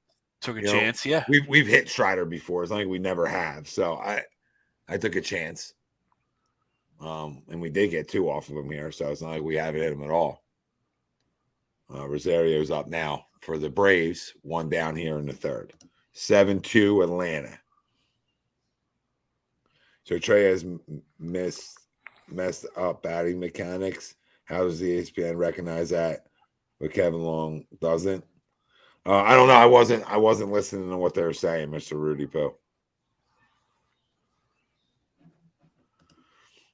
C: Took a chance, yeah.
A: We've hit Strider before. It's not like we never have. So I took a chance. And we did get 2 off of him here, so it's not like we haven't hit him at all. Rosario's up now for the Braves, 1 down here in the third. 7-2 Atlanta. So Trey has messed up batting mechanics. How does the ESPN recognize that? But Kevin Long doesn't. I don't know. I wasn't listening to what they were saying, Mr. Rudy Poo.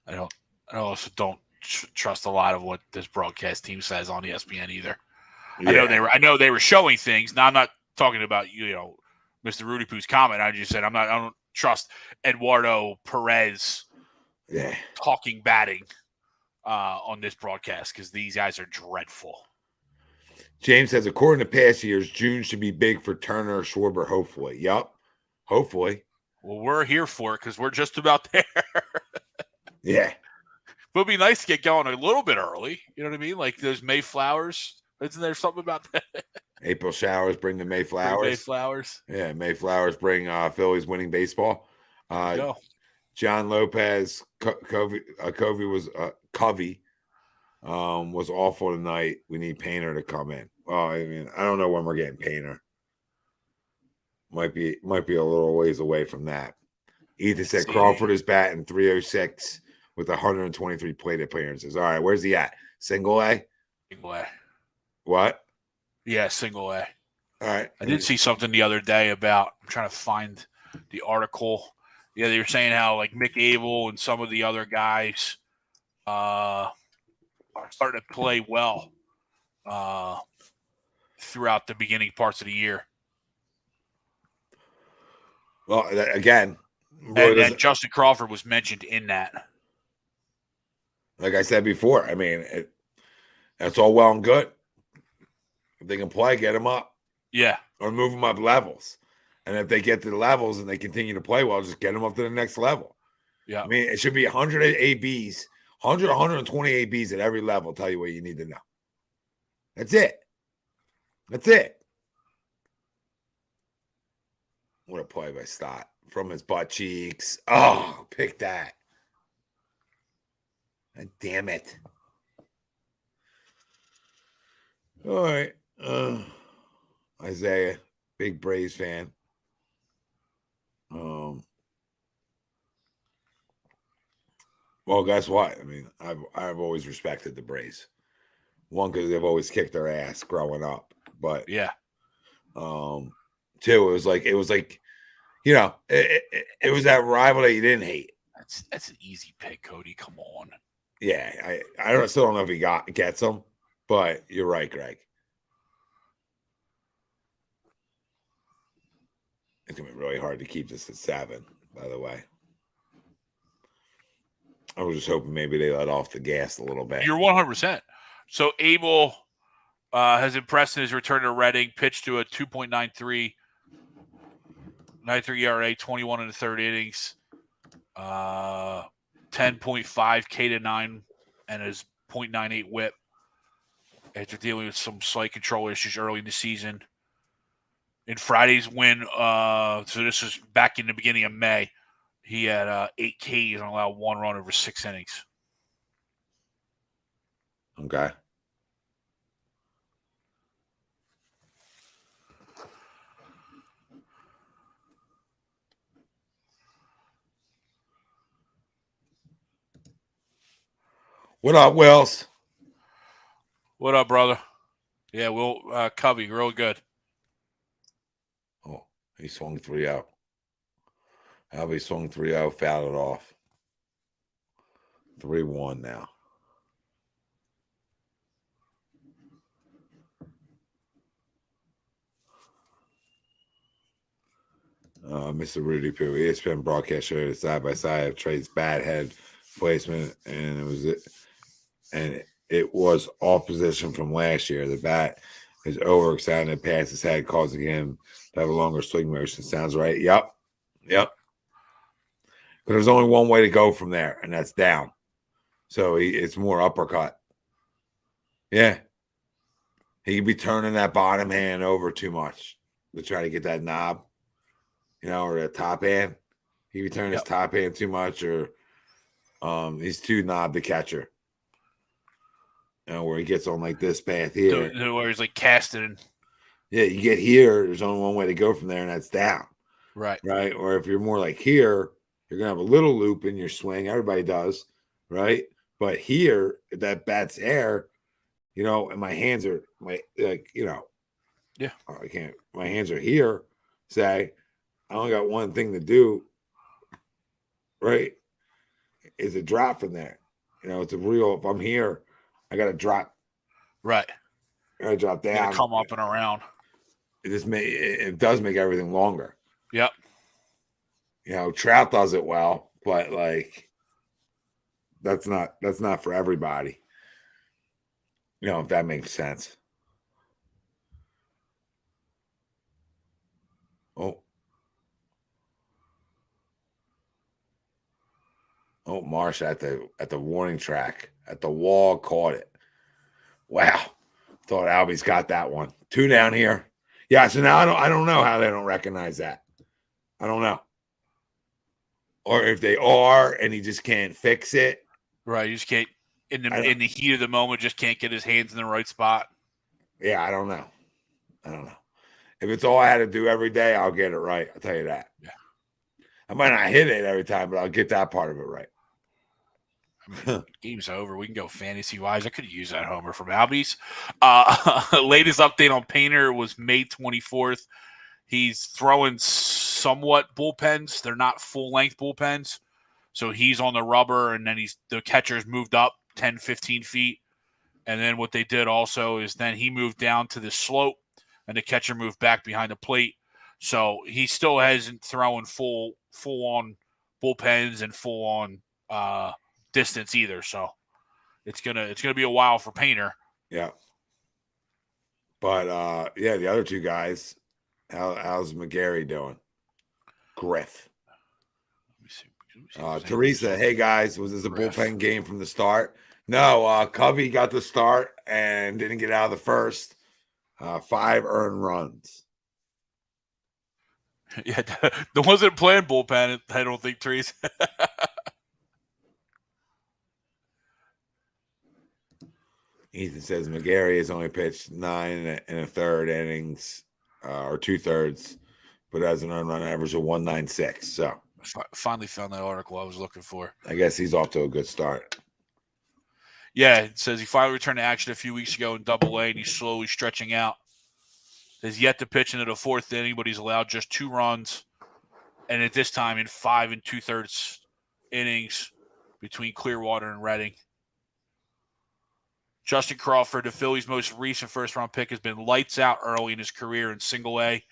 C: I also don't trust a lot of what this broadcast team says on ESPN either. Yeah. I know they were showing things. Now I'm not talking about Mr. Rudy Poo's comment. I just said I don't trust Eduardo Perez talking batting on this broadcast because these guys are dreadful.
A: James says, according to past years, June should be big for Turner or Schwarber, hopefully. Yup. Hopefully.
C: Well, we're here for it because we're just about there.
A: Yeah.
C: But it'd be nice to get going a little bit early. You know what I mean? Like those Mayflowers. Isn't there something about that?
A: April showers bring the Mayflowers.
C: Mayflowers.
A: Yeah, Mayflowers bring Phillies winning baseball. John Lopez, Covey was awful tonight. We need Painter to come in. Well, I mean, I don't know when we're getting Painter. Might be a little ways away from that. Ethan said Crawford is batting .306 with 123 plate appearances. All right, where's he at? Single A?
C: Single A.
A: What?
C: Yeah, single A.
A: All right.
C: I did see something the other day about, I'm trying to find the article. Yeah, they were saying how like Mick Abel and some of the other guys are starting to play well throughout the beginning parts of the year.
A: Well, again,
C: and Justin Crawford was mentioned in that.
A: Like I said before, I mean, that's all well and good. If they can play, get them up.
C: Yeah.
A: Or move them up levels. And if they get to the levels and they continue to play well, just get them up to the next level.
C: Yeah.
A: I mean, it should be 100 ABs, 120 ABs at every level. Tell you what you need to know. That's it. What a play by Stott from his butt cheeks. Oh, pick that. God damn it. All right. Isaiah, big Braves fan. Well, guess what? I mean, I've always respected the Braves. One, because they've always kicked their ass growing up. But
C: yeah.
A: Two, it was like it was that rival that you didn't hate.
C: That's an easy pick, Cody. Come on.
A: Yeah, I still don't know if he gets them, but you're right, Greg. It's gonna be really hard to keep this at 7, by the way. I was just hoping maybe they let off the gas a little bit.
C: You're 100%. So Abel has impressed in his return to Reading, pitched to a 2.93 ERA, 21 in the third innings, 10.5 K/9, and his .98 WHIP after dealing with some slight control issues early in the season. In Friday's win, so this is back in the beginning of May, he had 8 Ks and allowed 1 run over 6 innings.
A: Okay. What up, Wills?
C: What up, brother? Yeah, Will Covey, real good.
A: Oh, he swung 3-0. Albie swung 3-0, fouled it off. 3-1 now. Mr. Rudy Poo, ESPN broadcast showed side by side of Trey's bad head placement, and it was off position from last year. The bat His overextended pass his head, causing him to have a longer swing motion. Sounds right. Yep. But there's only one way to go from there, and that's down. So it's more uppercut. Yeah. He could be turning that bottom hand over too much to try to get that knob, or the top hand. He could be turning his top hand too much, or he's too knob the catcher. Where he gets on like this path here.
C: Where he's like casting.
A: Yeah, you get here, there's only one way to go from there, and that's down.
C: Right.
A: Or if you're more like here, you're going to have a little loop in your swing. Everybody does, right? But here, if that bat's air, and my hands are, I can't, my hands are here, say, I only got one thing to do, right? Is a drop from there. It's a real, if I'm here, I got to drop.
C: Right.
A: I got to drop down.
C: Come up and around.
A: It does make everything longer.
C: Yep.
A: Trout does it well, but that's not for everybody. If that makes sense. Oh, Marsh at the warning track at the wall caught it. Wow. Thought Albie's got that one. 2 down here. Yeah, so now I don't know how they don't recognize that. I don't know. Or if they are and he just can't fix it.
C: Right, you just can't in the heat of the moment, just can't get his hands in the right spot.
A: Yeah, I don't know. If it's all I had to do every day, I'll get it right. I'll tell you that.
C: Yeah.
A: I might not hit it every time, but I'll get that part of it right.
C: Game's over. We can go fantasy-wise. I could use that homer from Albie's. Latest update on Painter was May 24th. He's throwing somewhat bullpens. They're not full-length bullpens. So he's on the rubber, and then the catcher's moved up 10, 15 feet. And then what they did also is then he moved down to the slope, and the catcher moved back behind the plate. So he still hasn't thrown full-on bullpens and full-on distance either. So it's gonna be a while for Painter.
A: Yeah. But the other two guys, how's McGarry doing? Griff. Let me see. Teresa, hey guys, was this a bullpen game from the start? No, Covey got the start and didn't get out of the first. 5 earned runs.
C: Yeah, the ones that playing bullpen, I don't think, Teresa.
A: Ethan says McGarry has only pitched 9 and a third innings, or 2/3, but has an earned run average of 196. So
C: finally found that article I was looking for.
A: I guess he's off to a good start.
C: Yeah, it says he finally returned to action a few weeks ago in Double-A, and he's slowly stretching out. Has yet to pitch into the 4th inning, but he's allowed just 2 runs, and at this time in 5 2/3 innings between Clearwater and Reading. Justin Crawford, the Phillies' most recent first-round pick, has been lights out early in his career in Single-A.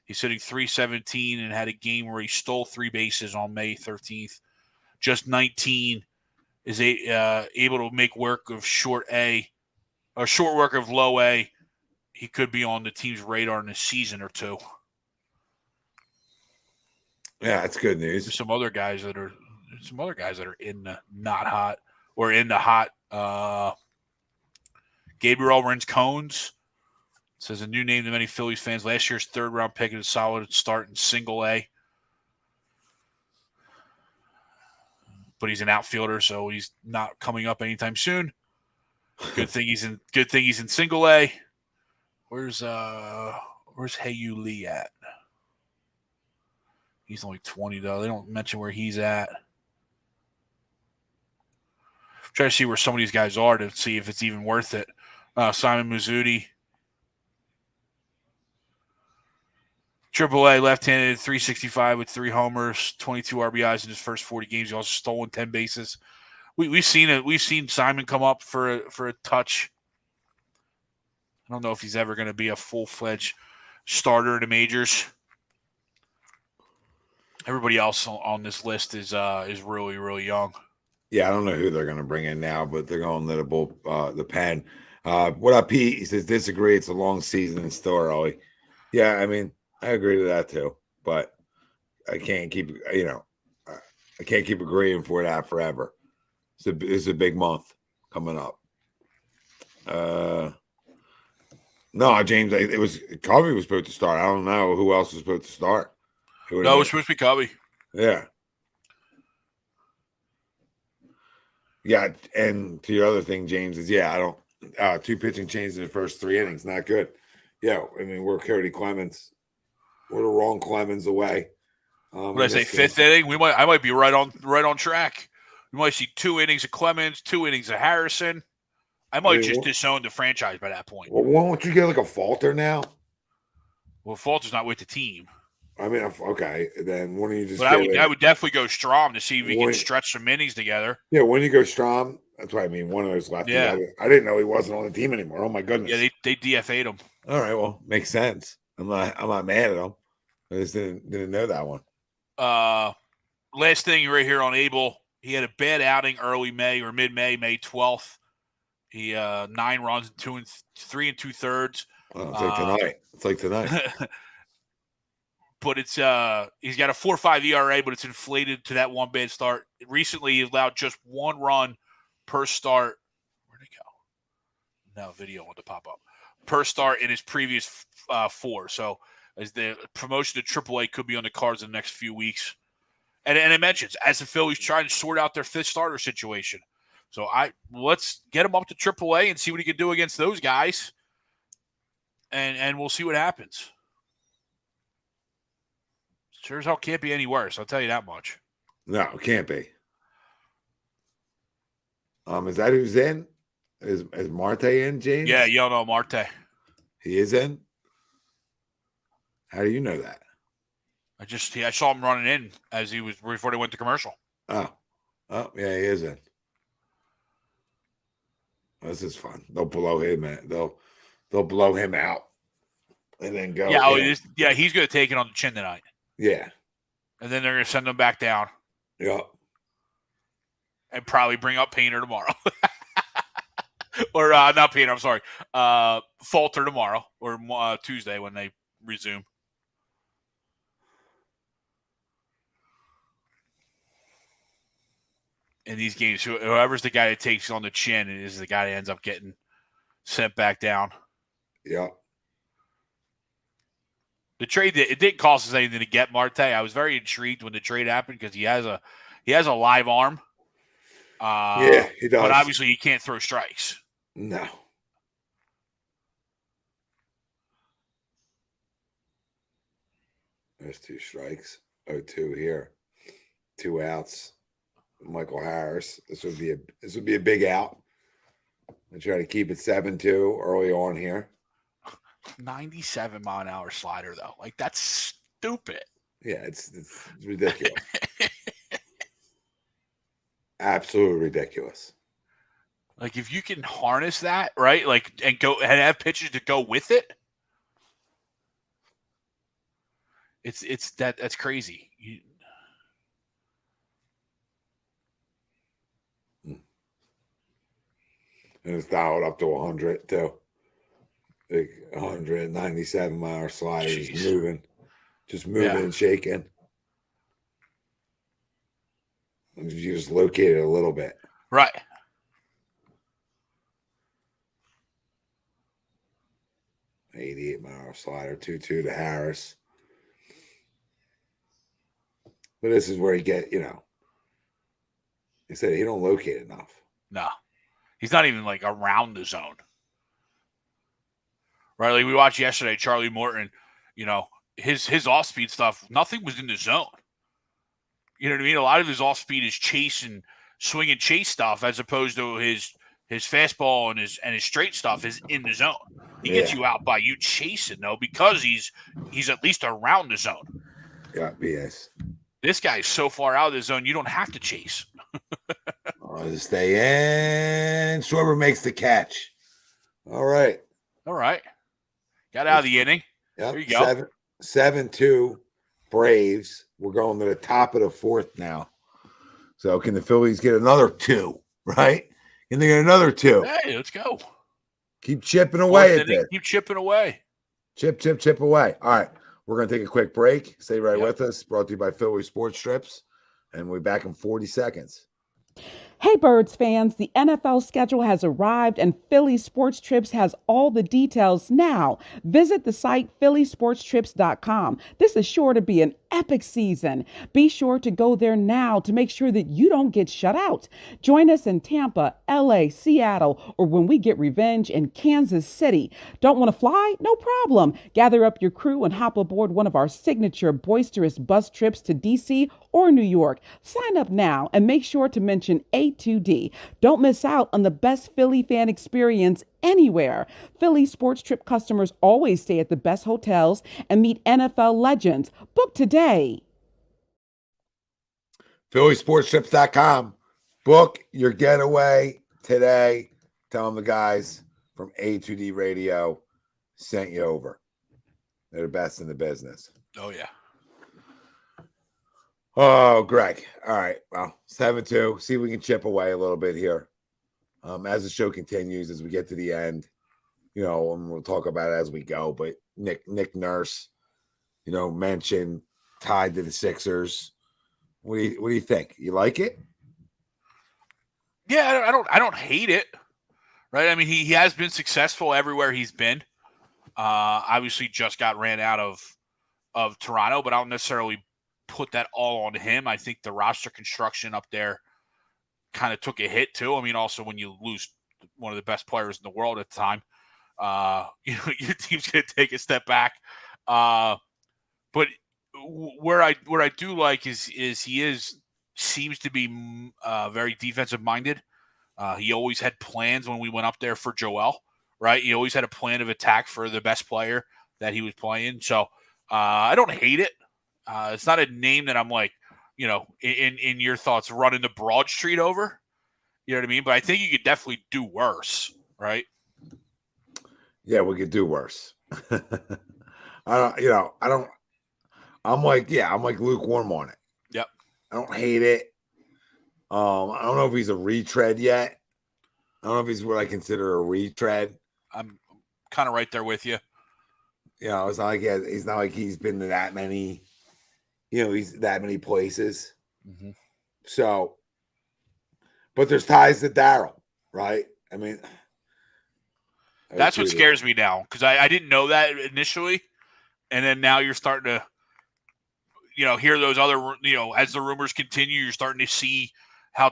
C: He's hitting .317 and had a game where he stole 3 bases on May 13th. Just 19 is able to make work of short work of low A. He could be on the team's radar in a season or 2.
A: Yeah, that's good news.
C: There's some other guys that are in the not hot or in the hot. Gabriel Rincon-Cones says a new name to many Phillies fans. Last year's 3rd-round pick and a solid start in Single-A. But he's an outfielder, so he's not coming up anytime soon. Good thing he's in Single-A. Where's Hayu Lee at? He's only 20 though. They don't mention where he's at. Try to see where some of these guys are to see if it's even worth it. Simon Mazzuti. AAA left-handed, .365 with 3 homers, 22 RBIs in his first 40 games. He also stolen 10 bases. We've seen it. We've seen Simon come up for a touch. I don't know if he's ever going to be a full-fledged starter in the majors. Everybody else on this list is really, really young.
A: Yeah, I don't know who they're going to bring in now, but they're going to the pen. What up, Pete? He says, disagree. It's a long season and still early. Yeah, I mean, I agree to that too. But I can't keep, I can't keep agreeing for that forever. It's a big month coming up. No, James, it was Covey was supposed to start. I don't know who else was supposed to start.
C: No, it was supposed to be Covey.
A: Yeah. Yeah, and to your other thing, James, is I don't 2 pitching changes in the first 3 innings, not good. Yeah, I mean we're Cody Clemens, we're the wrong Clemens away.
C: What did I say? 5th inning? I might be right on track. We might see 2 innings of Clemens, 2 innings of Harrison. I might just disown the franchise by that point.
A: Well, won't you get like a Falter now?
C: Well, Falter's not with the team.
A: I mean, okay, then why don't you just?
C: But I would definitely go Strom to see if we can stretch some innings together.
A: Yeah, when you go Strom, that's what I mean. One of those lefties.
C: Yeah.
A: I didn't know he wasn't on the team anymore. Oh my goodness.
C: Yeah, they DFA'd him.
A: All right, well, makes sense. I'm not mad at him. I just didn't know that one.
C: Last thing right here on Abel, he had a bad outing early May or mid-May, May 12th. He 9 runs, 3 2/3.
A: Oh, it's like tonight.
C: But it's he's got a 4.5 ERA, but it's inflated to that one bad start. Recently, he allowed just 1 run per start. Where'd it go? No, video wanted to pop up. Per start in his previous 4. So as the promotion to AAA could be on the cards in the next few weeks. And it mentions, as the Phillies trying to sort out their 5th starter situation. So let's get him up to AAA and see what he can do against those guys. And we'll see what happens. Sure as hell can't be any worse. I'll tell you that much.
A: No, it can't be. Is that who's in? Is Marte in, James?
C: Yeah, Yono Marte.
A: He is in? How do you know that?
C: I saw him running in as he was before they went to commercial.
A: Oh, yeah, he is in. This is fun. They'll blow him out. They'll blow him out and then go.
C: Yeah, he's going to take it on the chin tonight.
A: Yeah.
C: And then they're going to send him back down.
A: Yeah.
C: And probably bring up Painter tomorrow. Or not Painter, I'm sorry. Falter tomorrow or Tuesday when they resume. In these games, whoever's the guy that takes on the chin is the guy that ends up getting sent back down.
A: Yeah.
C: The trade, it didn't cost us anything to get Marte. I was very intrigued when the trade happened because he has a live arm.
A: Yeah, he does.
C: But obviously he can't throw strikes.
A: No. There's 2 strikes. 0-2 here. 2 outs. Michael Harris. This would be a big out. I try to keep it 7-2 early on here.
C: 97-mile-an-hour slider though. Like that's stupid.
A: Yeah, it's ridiculous. Absolutely ridiculous.
C: Like if you can harness that, right? Like and have pitches to go with it. That's crazy.
A: And it's dialed up to 100 too. Like 197-mile slider is moving. Just moving and shaking. You just locate it a little bit.
C: Right.
A: $88-mile slider, 2-2 to Harris. But this is where he he said he don't locate enough.
C: No. He's not even like around the zone. Right? Like we watched yesterday, Charlie Morton, his off-speed stuff, nothing was in the zone. You know what I mean? A lot of his off-speed is chase and swing and chase stuff as opposed to his fastball and his straight stuff is in the zone. He gets you out by you chasing, though, because he's at least around the zone.
A: Yeah, yes.
C: This guy's so far out of the zone, you don't have to chase.
A: Stay in. Schwarber makes the catch. All right.
C: Got out of the inning.
A: Yep.
C: There you go.
A: 7-2 Braves. We're going to the top of the 4th now. So can the Phillies get another 2, right? Can they get another 2?
C: Hey, let's go.
A: Keep chipping away at this.
C: Keep chipping away.
A: Chip away. All right. We're going to take a quick break. Stay right with us. Brought to you by Philly Sports Strips. And we'll be back in 40 seconds.
D: Hey Birds fans, the NFL schedule has arrived and Philly Sports Trips has all the details now. Visit the site phillysportstrips.com. This is sure to be an epic season. Be sure to go there now to make sure that you don't get shut out. Join us in Tampa, LA, Seattle, or when we get revenge in Kansas City. Don't want to fly? No problem. Gather up your crew and hop aboard one of our signature boisterous bus trips to DC or New York. Sign up now and make sure to mention A2D. Don't miss out on the best Philly fan experience anywhere. Philly Sports Trip customers always stay at the best hotels and meet NFL legends. Book today.
A: PhillySportsTrips.com. Book your getaway today. Tell them the guys from A2D Radio sent you over. They're the best in the business.
C: Oh, yeah.
A: Oh, Greg. All right. Well, 7-2. See if we can chip away a little bit here. As the show continues, as we get to the end, and we'll talk about it as we go. But Nick Nurse, mentioned tied to the Sixers. What do you think? You like it?
C: Yeah, I don't hate it. Right? I mean, he has been successful everywhere he's been. Obviously, just got ran out of Toronto, but I don't necessarily put that all on him. I think the roster construction up there kind of took a hit too. I mean, also when you lose one of the best players in the world at the time, your team's going to take a step back. But where I do like is he seems to be very defensive minded. He always had plans when we went up there for Joel, right? He always had a plan of attack for the best player that he was playing. So I don't hate it. It's not a name that I'm like, in your thoughts, running the Broad Street over. You know what I mean? But I think you could definitely do worse, right?
A: Yeah, we could do worse. I'm like lukewarm on it.
C: Yep.
A: I don't hate it. I don't know if he's a retread yet. I don't know if he's what I consider a retread.
C: I'm kind of right there with you.
A: It's not like he's been to that many. He's that many places.
C: Mm-hmm.
A: So, but there's ties to Daryl, right? I mean,
C: that's what scares me now, because I didn't know that initially. And then now you're starting to, hear those other, as the rumors continue, you're starting to see how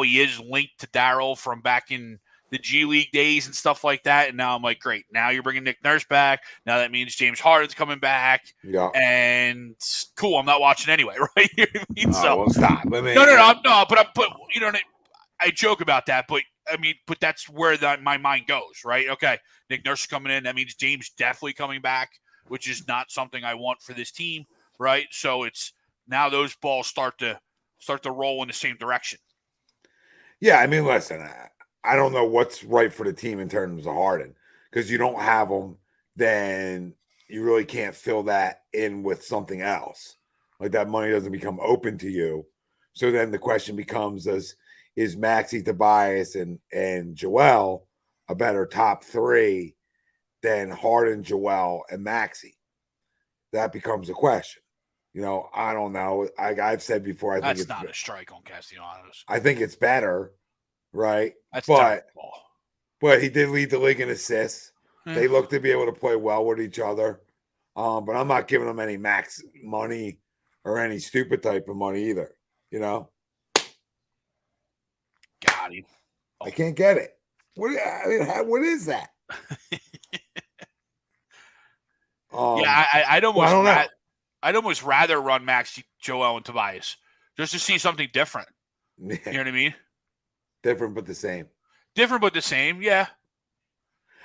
C: he is linked to Daryl from back in the G League days and stuff like that. And now I'm like, great. Now you're bringing Nick Nurse back. Now that means James Harden's coming back.
A: Yeah.
C: And cool. I'm not watching anyway, right? You know what I mean?
A: Well, stop. I mean,
C: no. But I joke about that. But I mean, that's where my mind goes, right? Okay, Nick Nurse is coming in. That means James definitely coming back, which is not something I want for this team, right? So it's now those balls start to roll in the same direction.
A: Yeah, I mean, listen. I don't know what's right for the team in terms of Harden, because you don't have him, then you really can't fill that in with something else. Like that money doesn't become open to you. So then the question becomes, is Maxey, Tobias, and Joel a better top three than Harden, Joel, and Maxey? That becomes a question. I don't know. I've said before, I think
C: that's not a strike on Castellanos.
A: I think it's better. Right.
C: That's
A: but he did lead the league in assists. Yeah. They look to be able to play well with each other. But I'm not giving them any max money or any stupid type of money either.
C: Got him.
A: I can't get it. What is that?
C: I'd almost rather run Max, Joel, and Tobias just to see something different. You know what I mean?
A: Different but the same.
C: Different but the same, yeah.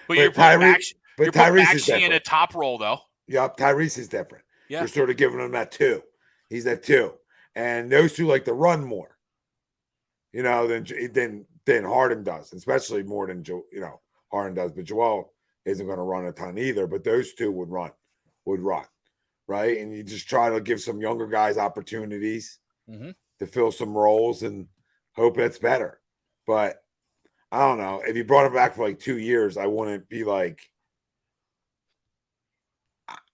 C: But
A: you're putting Tyrese
C: in a top role, though.
A: Yep, Tyrese is different.
C: Yeah.
A: You're sort of giving him that two. He's that two. And those two like to run more, than Harden does, especially more than Harden does. But Joel isn't going to run a ton either. But those two would run, right? And you just try to give some younger guys opportunities to fill some roles and hope it's better. But I don't know. If you brought him back for like 2 years, I wouldn't be like,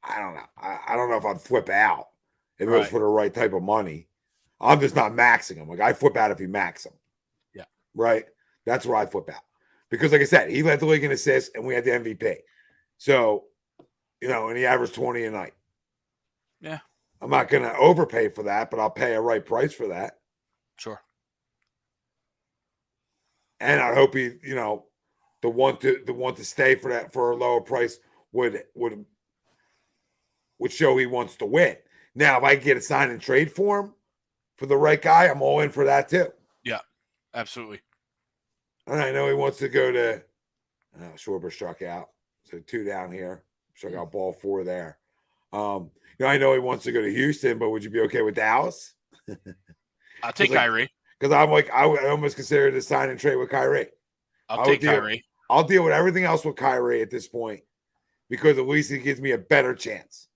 A: I don't know. I don't know if I'd flip out if it was for the right type of money. I'm just not maxing him. Like, I flip out if you max him.
C: Yeah.
A: Right? That's where I flip out. Because, like I said, he led the league in assists, and we had the MVP. So, and he averaged 20 a night.
C: Yeah.
A: I'm not going to overpay for that, but I'll pay a right price for that.
C: Sure.
A: And I hope he, the one to stay for that for a lower price would show he wants to win. Now, if I get a sign and trade for him for the right guy, I'm all in for that too.
C: Yeah, absolutely.
A: And I know he wants to go to Schwarber struck out. So 2 down here. Struck out ball 4 there. I know he wants to go to Houston, but would you be okay with Dallas?
C: I'll take Kyrie.
A: Because I'm like, I would almost consider it a sign and trade with Kyrie.
C: I'll take Kyrie.
A: I'll deal with everything else with Kyrie at this point because at least he gives me a better chance.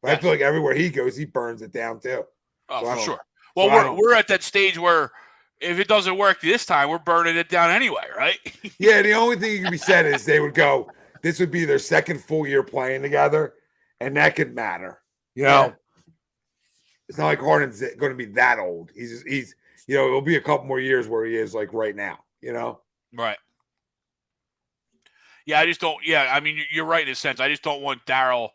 A: But I feel like everywhere he goes, he burns it down too.
C: Oh, for sure. Well, we're at that stage where if it doesn't work this time, we're burning it down anyway, right?
A: Yeah, the only thing can be said is they would go, this would be their second full year playing together, and that could matter.
C: Yeah.
A: It's not like Harden's going to be that old. He's it'll be a couple more years where he is like right now,
C: Right. Yeah, I just don't. Yeah, I mean, you're right in a sense. I just don't want Daryl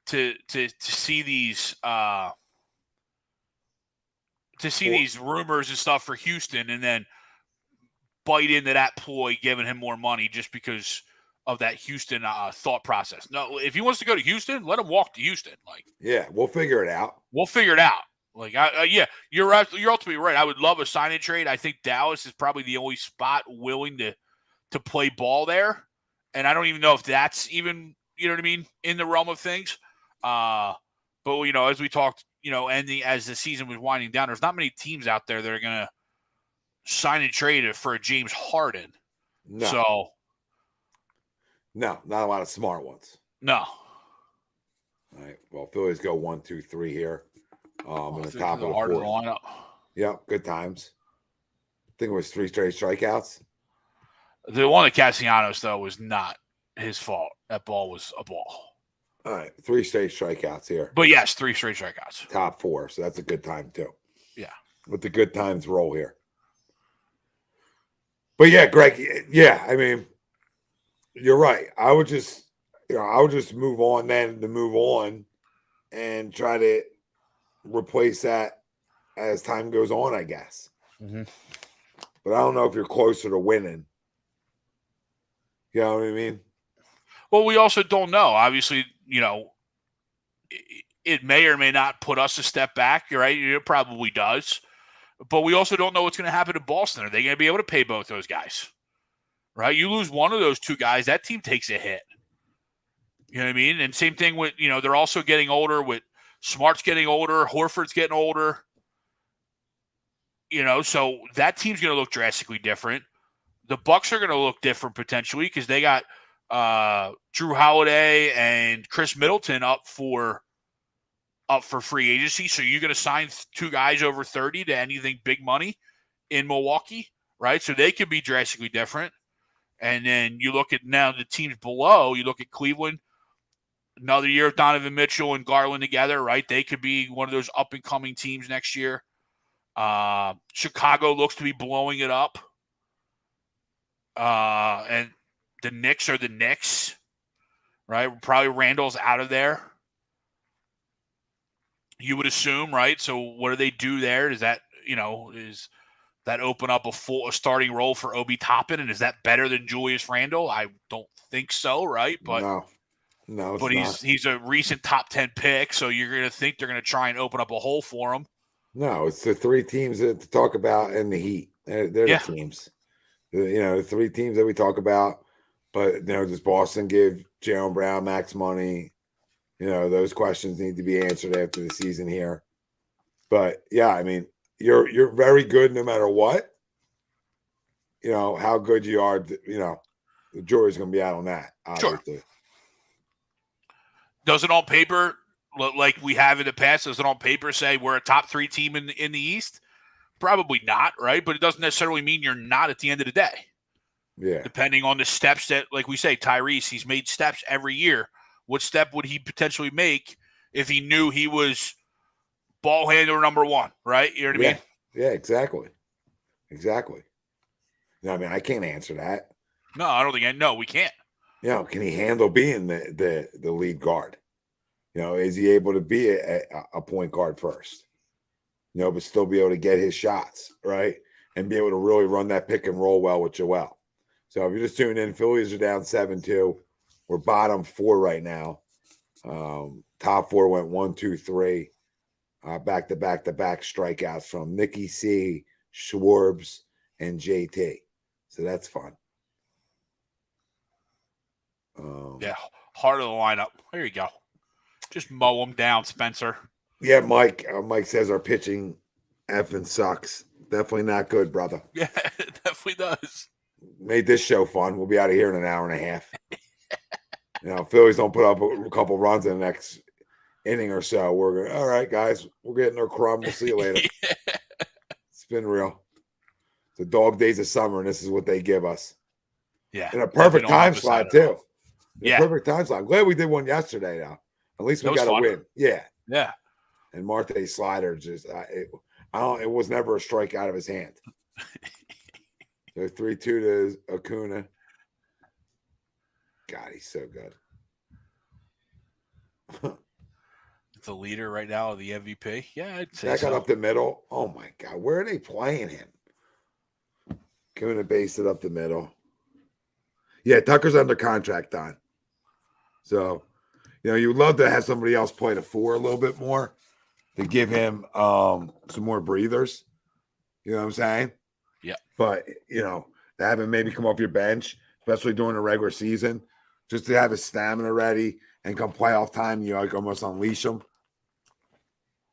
C: to see these these rumors and stuff for Houston, and then bite into that ploy, giving him more money just because of that Houston thought process. No, if he wants to go to Houston, let him walk to Houston.
A: Yeah, we'll figure it out. You're ultimately right. I would love a sign and trade. I think Dallas is probably the only spot willing to play ball there. And I don't even know if that's even, you know what I mean, in the realm of things. But as we talked, as the season was winding down, there's not many teams out there that are going to sign and trade for a James Harden. No.
C: So.
A: No, not a lot of smart ones.
C: No.
A: All right. Well, Phillies go 1, 2, 3 here. In the top of the fourth.
C: Lineup.
A: Yep, good times. I think it was 3 straight strikeouts.
C: The one at Castellanos, though, was not his fault. That ball was a ball.
A: All right, 3 straight strikeouts here.
C: But yes, 3 straight strikeouts.
A: Top 4, so that's a good time too.
C: Yeah.
A: With the good times roll here. But yeah, Greg, I mean, you're right. I would just move on then to move on and try to replace that as time goes on, I guess.
C: Mm-hmm.
A: But I don't know if you're closer to winning. You know what I mean?
C: Well, we also don't know. Obviously, it may or may not put us a step back, right? It probably does. But we also don't know what's going to happen to Boston. Are they going to be able to pay both those guys? Right? You lose one of those 2 guys, that team takes a hit. You know what I mean? And same thing with, they're also getting older with Smart's getting older, Horford's getting older. So that team's going to look drastically different. The Bucks are going to look different potentially because they got Drew Holiday and Chris Middleton up for free agency. So you're going to sign 2 guys over 30 to anything big money in Milwaukee, right? So they could be drastically different. And then you look at now the teams below, you look at Cleveland, another year of Donovan Mitchell and Garland together, right? They could be one of those up-and-coming teams next year. Chicago looks to be blowing it up. And the Knicks are the Knicks, right? Probably Randall's out of there. You would assume, right? So what do they do there? Does that, is that open up a starting role for Obi Toppin? And is that better than Julius Randle? I don't think so, right? But
A: no,
C: but he's a recent top 10 pick, so you're going to think they're going to try and open up a hole for him.
A: No, it's the 3 teams to talk about in the Heat. They're the teams. The 3 teams that we talk about. But does Boston give Jaylen Brown max money? Those questions need to be answered after the season here. But yeah, I mean, you're very good no matter what. How good you are. The jury's going to be out on that. Obviously.
C: Sure. Does it on paper, like we have in the past, does it on paper say we're a top 3 team in the East? Probably not, right? But it doesn't necessarily mean you're not at the end of the day.
A: Yeah.
C: Depending on the steps that, like we say, Tyrese, he's made steps every year. What step would he potentially make if he knew he was ball handler number one, right? You know what I mean?
A: Yeah, exactly. Exactly. No, I mean, I can't answer that.
C: No, I don't think no, we can't.
A: Can he handle being the lead guard? Is he able to be a point guard first? But still be able to get his shots, right? And be able to really run that pick and roll well with Joel. So if you're just tuning in, Phillies are down 7-2. We're bottom 4 right now. Top 4 went 1, 2, 3. Back-to-back strikeouts from Nicky C, Schwarbs, and JT. So that's fun.
C: Heart of the lineup. There you go. Just mow them down, Spencer.
A: Yeah, Mike. Mike says our pitching effing sucks. Definitely not good, brother.
C: Yeah, it definitely does.
A: Made this show fun. We'll be out of here in an hour and a half. Phillies don't put up a couple runs in the next inning or so. We're going, all right, guys, we're getting our crumb. We'll see you later. It's been real. It's the dog days of summer, and this is what they give us.
C: Yeah.
A: And a perfect time slot, too. Perfect time slot. I'm glad we did one yesterday, though. At least we got a win. Yeah.
C: Yeah.
A: And Marte's slider just, it was never a strike out of his hand. So 3-2 to Acuna. God, he's so good.
C: The leader right now of the MVP. Yeah, I'd say
A: that got up the middle. Oh my God, where are they playing him? Acuna based it up the middle. Yeah, Tucker's under contract on. So, you would love to have somebody else play the 4 a little bit more to give him some more breathers. You know what I'm saying?
C: Yeah.
A: But, to have him maybe come off your bench, especially during the regular season, just to have his stamina ready and come playoff time, like almost unleash him.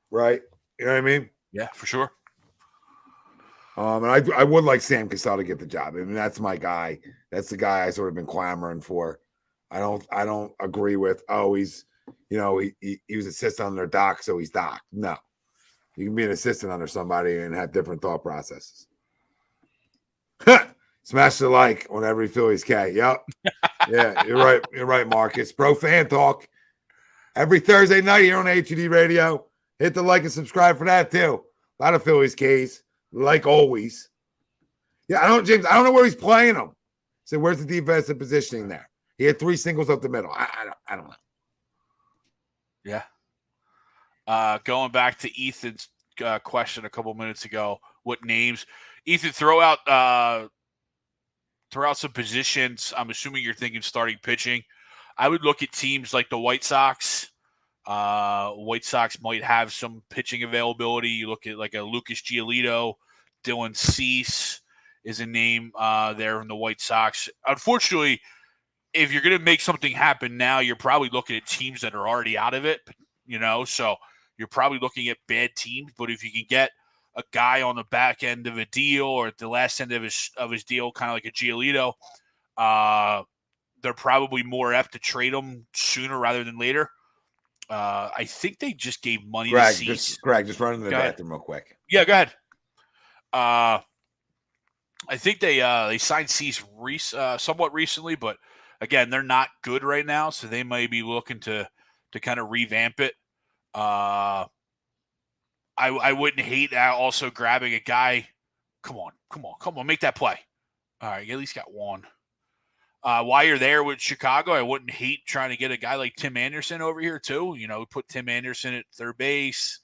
A: Right? You know what I mean?
C: Yeah, for sure.
A: And I would like Sam Cassell to get the job. I mean, that's my guy. That's the guy I sort of been clamoring for. I don't agree with, he's, he was assistant under Doc, so he's Doc. No. You can be an assistant under somebody and have different thought processes. Smash the like on every Phillies K. Yep. Yeah, you're right. You're right, Marcus. Pro Fan Talk. Every Thursday night here on HUD Radio. Hit the like and subscribe for that, too. A lot of Phillies Ks, like always. Yeah, James, I don't know where he's playing them. So where's the defensive positioning there? He had 3 singles up the middle. I don't know.
C: Yeah. Going back to Ethan's question a couple minutes ago, what names? Ethan, throw out some positions. I'm assuming you're thinking starting pitching. I would look at teams like the White Sox. White Sox might have some pitching availability. You look at like a Lucas Giolito, Dylan Cease is a name there in the White Sox. Unfortunately, if you're going to make something happen now, you're probably looking at teams that are already out of it, so you're probably looking at bad teams. But if you can get a guy on the back end of a deal or at the last end of his deal, kind of like a Giolito, they're probably more apt to trade him sooner rather than later. I think they just gave money to Cease.
A: Greg, just run into the bathroom real quick.
C: Yeah, go ahead. I think they signed Cease somewhat recently, but again, they're not good right now, so they may be looking to kind of revamp it. I wouldn't hate also grabbing a guy. Come on, make that play. All right, you at least got one. While you're there with Chicago, I wouldn't hate trying to get a guy like Tim Anderson over here too. Put Tim Anderson at third base.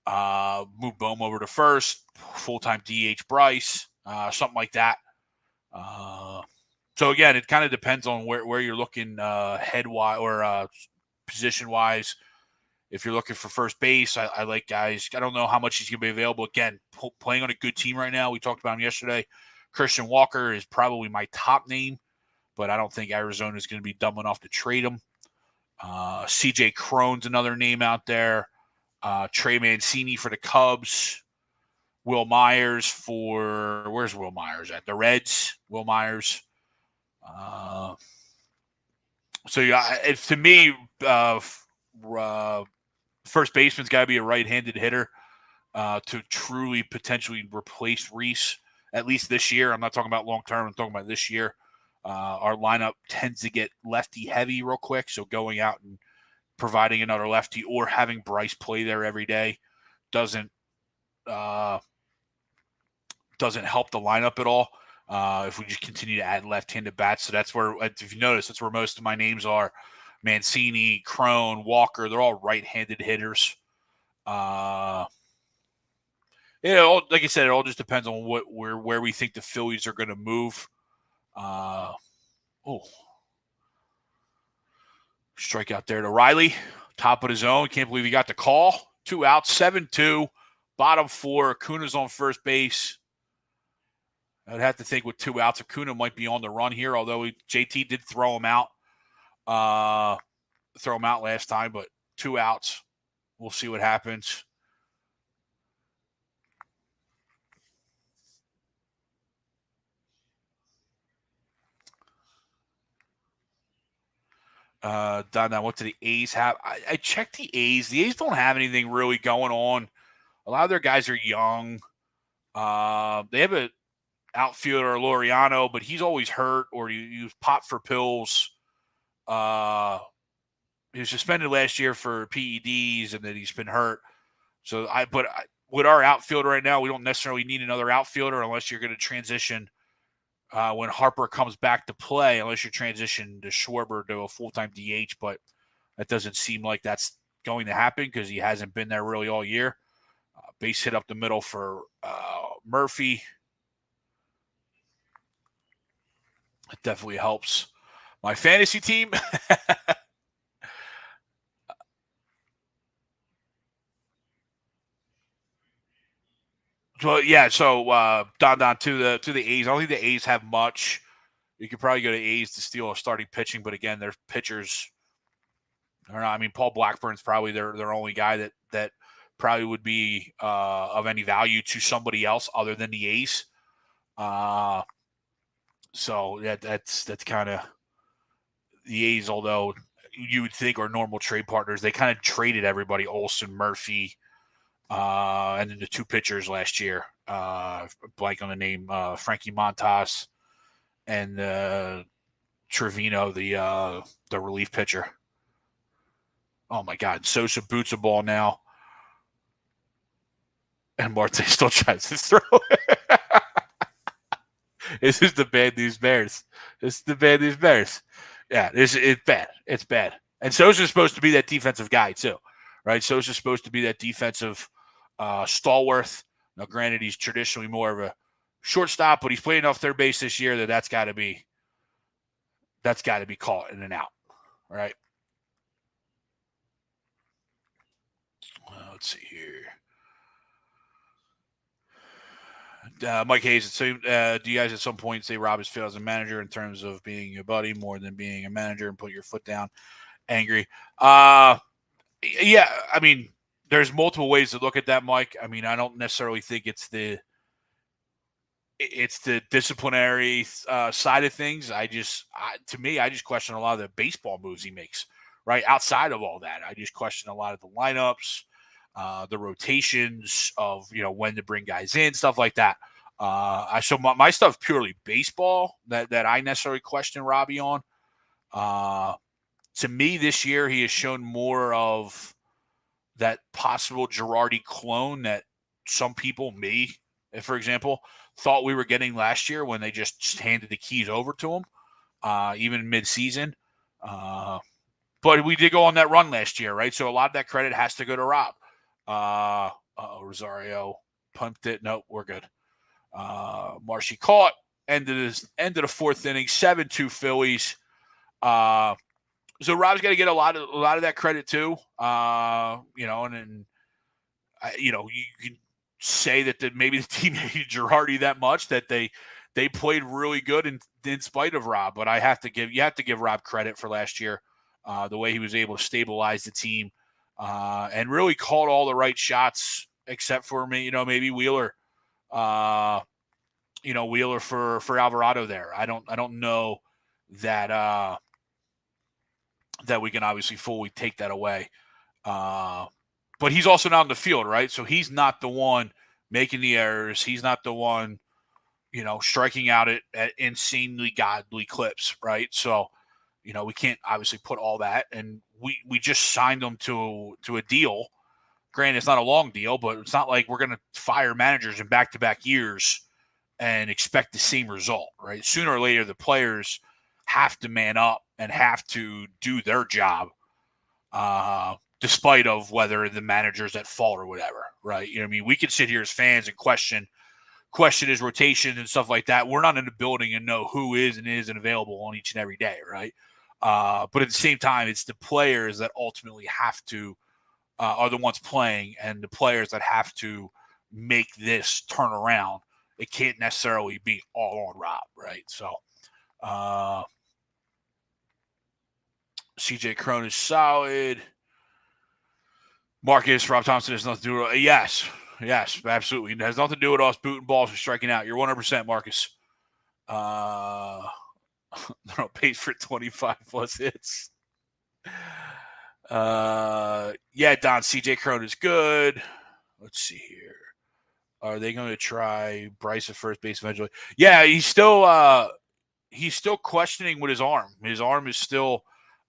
C: Move Bohm over to first. Full-time DH Bryce. Something like that. So again, it kind of depends on where you're looking head-wise or position-wise. If you're looking for first base, I like guys. I don't know how much he's going to be available. Again, playing on a good team right now. We talked about him yesterday. Christian Walker is probably my top name, but I don't think Arizona is going to be dumb enough to trade him. CJ Cron's another name out there. Trey Mancini for the Cubs. Will Myers where's Will Myers at? The Reds. Will Myers. So yeah, to me, first baseman's got to be a right-handed hitter to truly potentially replace Reese at least this year. I'm not talking about long term. I'm talking about this year. Our lineup tends to get lefty heavy real quick. So going out and providing another lefty or having Bryce play there every day doesn't help the lineup at all. If we just continue to add left-handed bats. So that's where, if you notice, that's where most of my names are. Mancini, Crone, Walker, they're all right-handed hitters. Like I said, it all just depends on where we think the Phillies are going to move. Strike out there to Riley, top of the zone. Can't believe he got the call. 2 outs, 7-2, bottom 4. Acuna's on first base. I'd have to think with 2 outs, Acuna might be on the run here, although JT did throw him out. Last time, but 2 outs. We'll see what happens. Don, what do the A's have? I checked the A's. The A's don't have anything really going on. A lot of their guys are young. They have an outfielder, Laureano, but he's always hurt or he was popped for pills. He was suspended last year for PEDs, and then he's been hurt. So, with our outfielder right now, we don't necessarily need another outfielder unless you're going to transition when Harper comes back to play, unless you transition to Schwarber to a full-time DH. But that doesn't seem like that's going to happen because he hasn't been there really all year. Base hit up the middle for Murphy. It definitely helps my fantasy team. So Don to the A's. I don't think the A's have much. You could probably go to A's to steal a starting pitching, but again, their pitchers are not. I mean, Paul Blackburn's probably their only guy that probably would be of any value to somebody else other than the A's. So that's kind of the A's. Although you would think are normal trade partners, they kind of traded everybody: Olsen, Murphy. And then the 2 pitchers last year, blank on the name, Frankie Montas and Trevino, the relief pitcher. Oh my God, Sosa boots a ball now, and Marte still tries to throw it. This is the bad news Bears. Yeah, it's bad. It's bad. And Sosa's supposed to be that defensive guy too, right? Sosa's supposed to be that defensive stalwart. Now, granted, he's traditionally more of a shortstop, but he's playing off third base this year. That's got to be caught in and out, right? Let's see here. Mike Hayes, do you guys at some point say Rob has failed as a manager in terms of being your buddy more than being a manager and put your foot down? Angry. Yeah, I mean, there's multiple ways to look at that, Mike. I mean, I don't necessarily think it's the disciplinary side of things. To me, I just question a lot of the baseball moves he makes, right? Outside of all that, I just question a lot of the lineups, the rotations of, when to bring guys in, stuff like that. So my stuff purely baseball that I necessarily question Robbie on. To me, this year, he has shown more of that possible Girardi clone that some people, me, for example, thought we were getting last year when they just handed the keys over to him, even mid-season. But we did go on that run last year, right? So a lot of that credit has to go to Rob. Rosario pumped it. Nope, we're good. Marshy caught. End of the 4th inning, 7-2 Phillies. So Rob's got to get a lot of that credit too. And you can say that maybe the team hated Girardi that much that they played really good in spite of Rob. But you have to give Rob credit for last year, the way he was able to stabilize the team and really called all the right shots, except for maybe Wheeler. Wheeler for Alvarado there. I don't know that that we can obviously fully take that away. But he's also not in the field, right? So he's not the one making the errors. He's not the one, striking out at insanely godly clips, right? So, we can't obviously put all that, and we just signed him to a deal. Granted, it's not a long deal, but it's not like we're going to fire managers in back-to-back years and expect the same result, right? Sooner or later, the players have to man up and have to do their job, despite of whether the manager's at fault or whatever, right? We can sit here as fans and question his rotation and stuff like that. We're not in the building and know who is and isn't available on each and every day, right? But at the same time, it's the players that ultimately have to are the ones playing, and the players that have to make this turn around. It can't necessarily be all on Rob, right? So, CJ Cron is solid. Marcus, Rob Thompson has nothing to do with it. Yes, absolutely. It has nothing to do with us booting balls or striking out. You're 100%, Marcus. They're on pace for 25 plus hits. Yeah, Don, CJ Cron is good. Let's see here. Are they going to try Bryce at first base eventually? Yeah, he's still questioning with his arm. His arm is still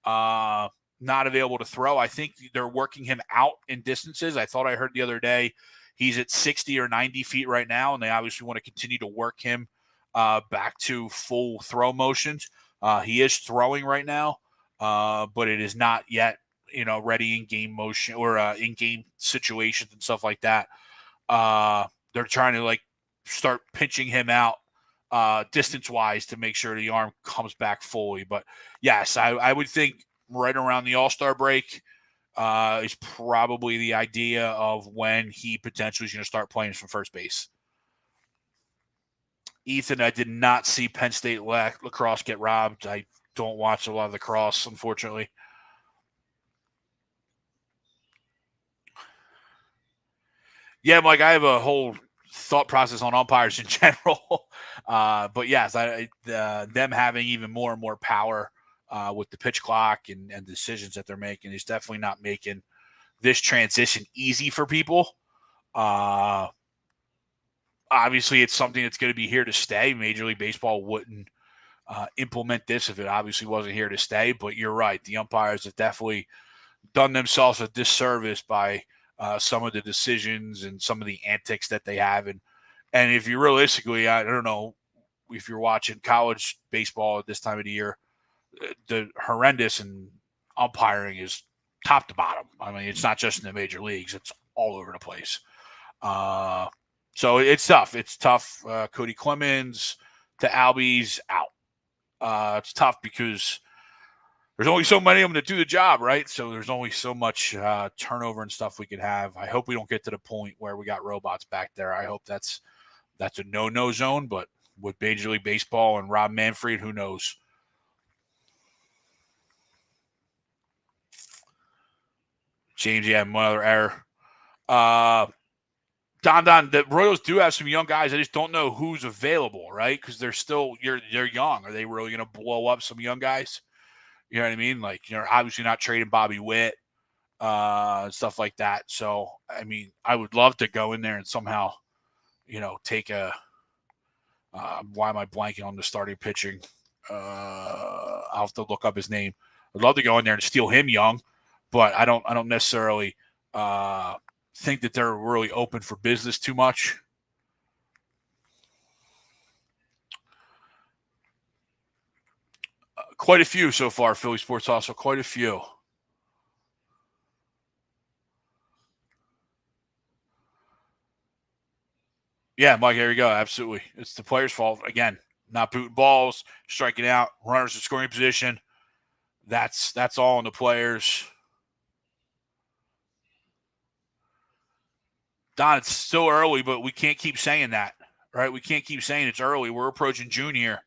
C: not available to throw. I think they're working him out in distances. I thought I heard the other day he's at 60 or 90 feet right now, and they obviously want to continue to work him back to full throw motions. He is throwing right now, but it is not yet ready in game motion or in game situations and stuff like that. They're trying to start pinching him out distance wise to make sure the arm comes back fully. But yes, I would think right around the All-Star break is probably the idea of when he potentially is going to start playing from first base. Ethan, I did not see Penn State lacrosse get robbed. I don't watch a lot of lacrosse, unfortunately. Yeah, Mike, I have a whole thought process on umpires in general. But yes, them having even more and more power with the pitch clock and decisions that they're making is definitely not making this transition easy for people. Obviously, it's something that's going to be here to stay. Major League Baseball wouldn't implement this if it obviously wasn't here to stay. But you're right. The umpires have definitely done themselves a disservice by some of the decisions and some of the antics that they have. And if you realistically, I don't know if you're watching college baseball at this time of the year, the horrendous and umpiring is top to bottom. I mean, it's not just in the major leagues. It's all over the place. So it's tough. It's tough. Cody Clemens to Albies out. It's tough because there's only so many of them to do the job, right? So there's only so much turnover and stuff we can have. I hope we don't get to the point where we got robots back there. I hope that's a no-no zone, but with Major League Baseball and Rob Manfred, who knows? James, yeah, one other error. Don, the Royals do have some young guys. I just don't know who's available, right? Because they're young. Are they really going to blow up some young guys? You know what I mean? Obviously not trading Bobby Witt, stuff like that. So, I mean, I would love to go in there and somehow, take a why am I blanking on the starting pitching? I'll have to look up his name. I'd love to go in there and steal him young, but I don't necessarily think that they're really open for business too much. Quite a few so far, Philly Sports also quite a few. Yeah, Mike, there you go. Absolutely. It's the player's fault. Again, not booting balls, striking out, runners in scoring position. That's all on the players. Don, it's still early, but we can't keep saying that, right? We can't keep saying it's early. We're approaching June here.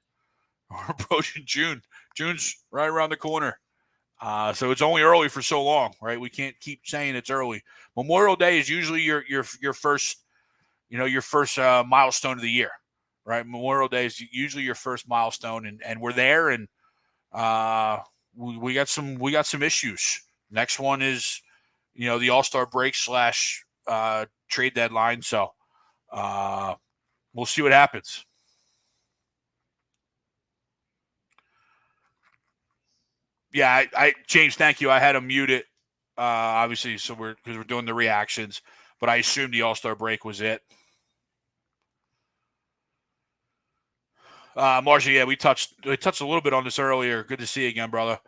C: We're approaching June. June's right around the corner. So it's only early for so long, right? We can't keep saying it's early. Memorial Day is usually your first, your first milestone of the year, right? Memorial Day is usually your first milestone, and we're there, and we got some issues. Next one is, the All-Star break / trade deadline. So we'll see what happens. Yeah, I James, thank you. I had him muted, obviously, so because we're doing the reactions, but I assumed the All-Star break was it. Marshall, yeah, we touched a little bit on this earlier. Good to see you again, brother.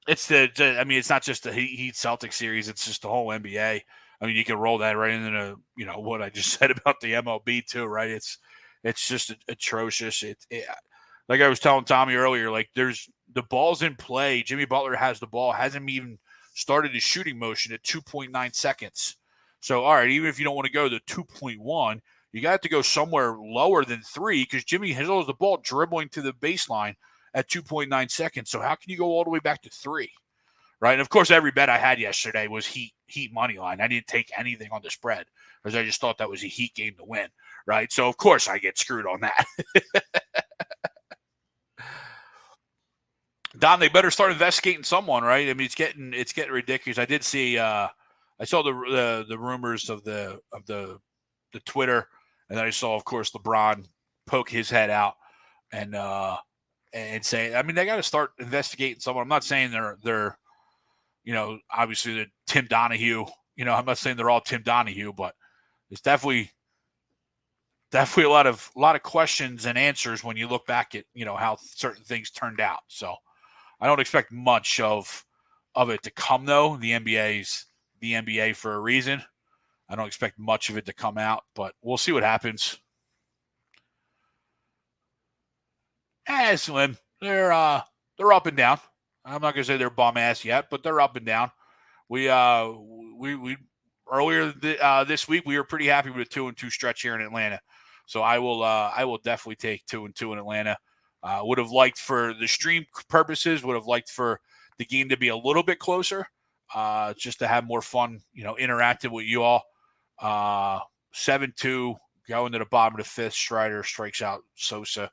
C: It's it's not just the Heat Celtics series. It's just the whole NBA. I mean, you can roll that right into what I just said about the MLB too, right? It's just atrocious. Like I was telling Tommy earlier, like there's the ball's in play. Jimmy Butler has the ball, hasn't even started his shooting motion at 2.9 seconds. So, all right, even if you don't want to go to 2.1, you got to go somewhere lower than 3 because Jimmy has the ball dribbling to the baseline at 2.9 seconds. So how can you go all the way back to 3? Right. And of course, every bet I had yesterday was Heat money line. I didn't take anything on the spread because I just thought that was a Heat game to win. Right. So of course I get screwed on that. Don, they better start investigating someone, right? I mean, it's getting ridiculous. I did see I saw the rumors of the Twitter, and then I saw, of course, LeBron poke his head out and say, I mean, they got to start investigating someone. I'm not saying they're obviously the Tim Donahue. I'm not saying they're all Tim Donahue, but it's definitely a lot of questions and answers when you look back at how certain things turned out. So I don't expect much of it to come, though. The NBA's the NBA for a reason. I don't expect much of it to come out, but we'll see what happens. Slim, they're up and down. I'm not gonna say they're bum ass yet, but they're up and down. We earlier this week we were pretty happy with a 2-2 stretch here in Atlanta. So I will definitely take 2-2 in Atlanta. Would have liked, for the stream purposes, for the game to be a little bit closer, just to have more fun, interacting with you all. 7-2, going to the bottom of the 5th. Strider strikes out Sosa.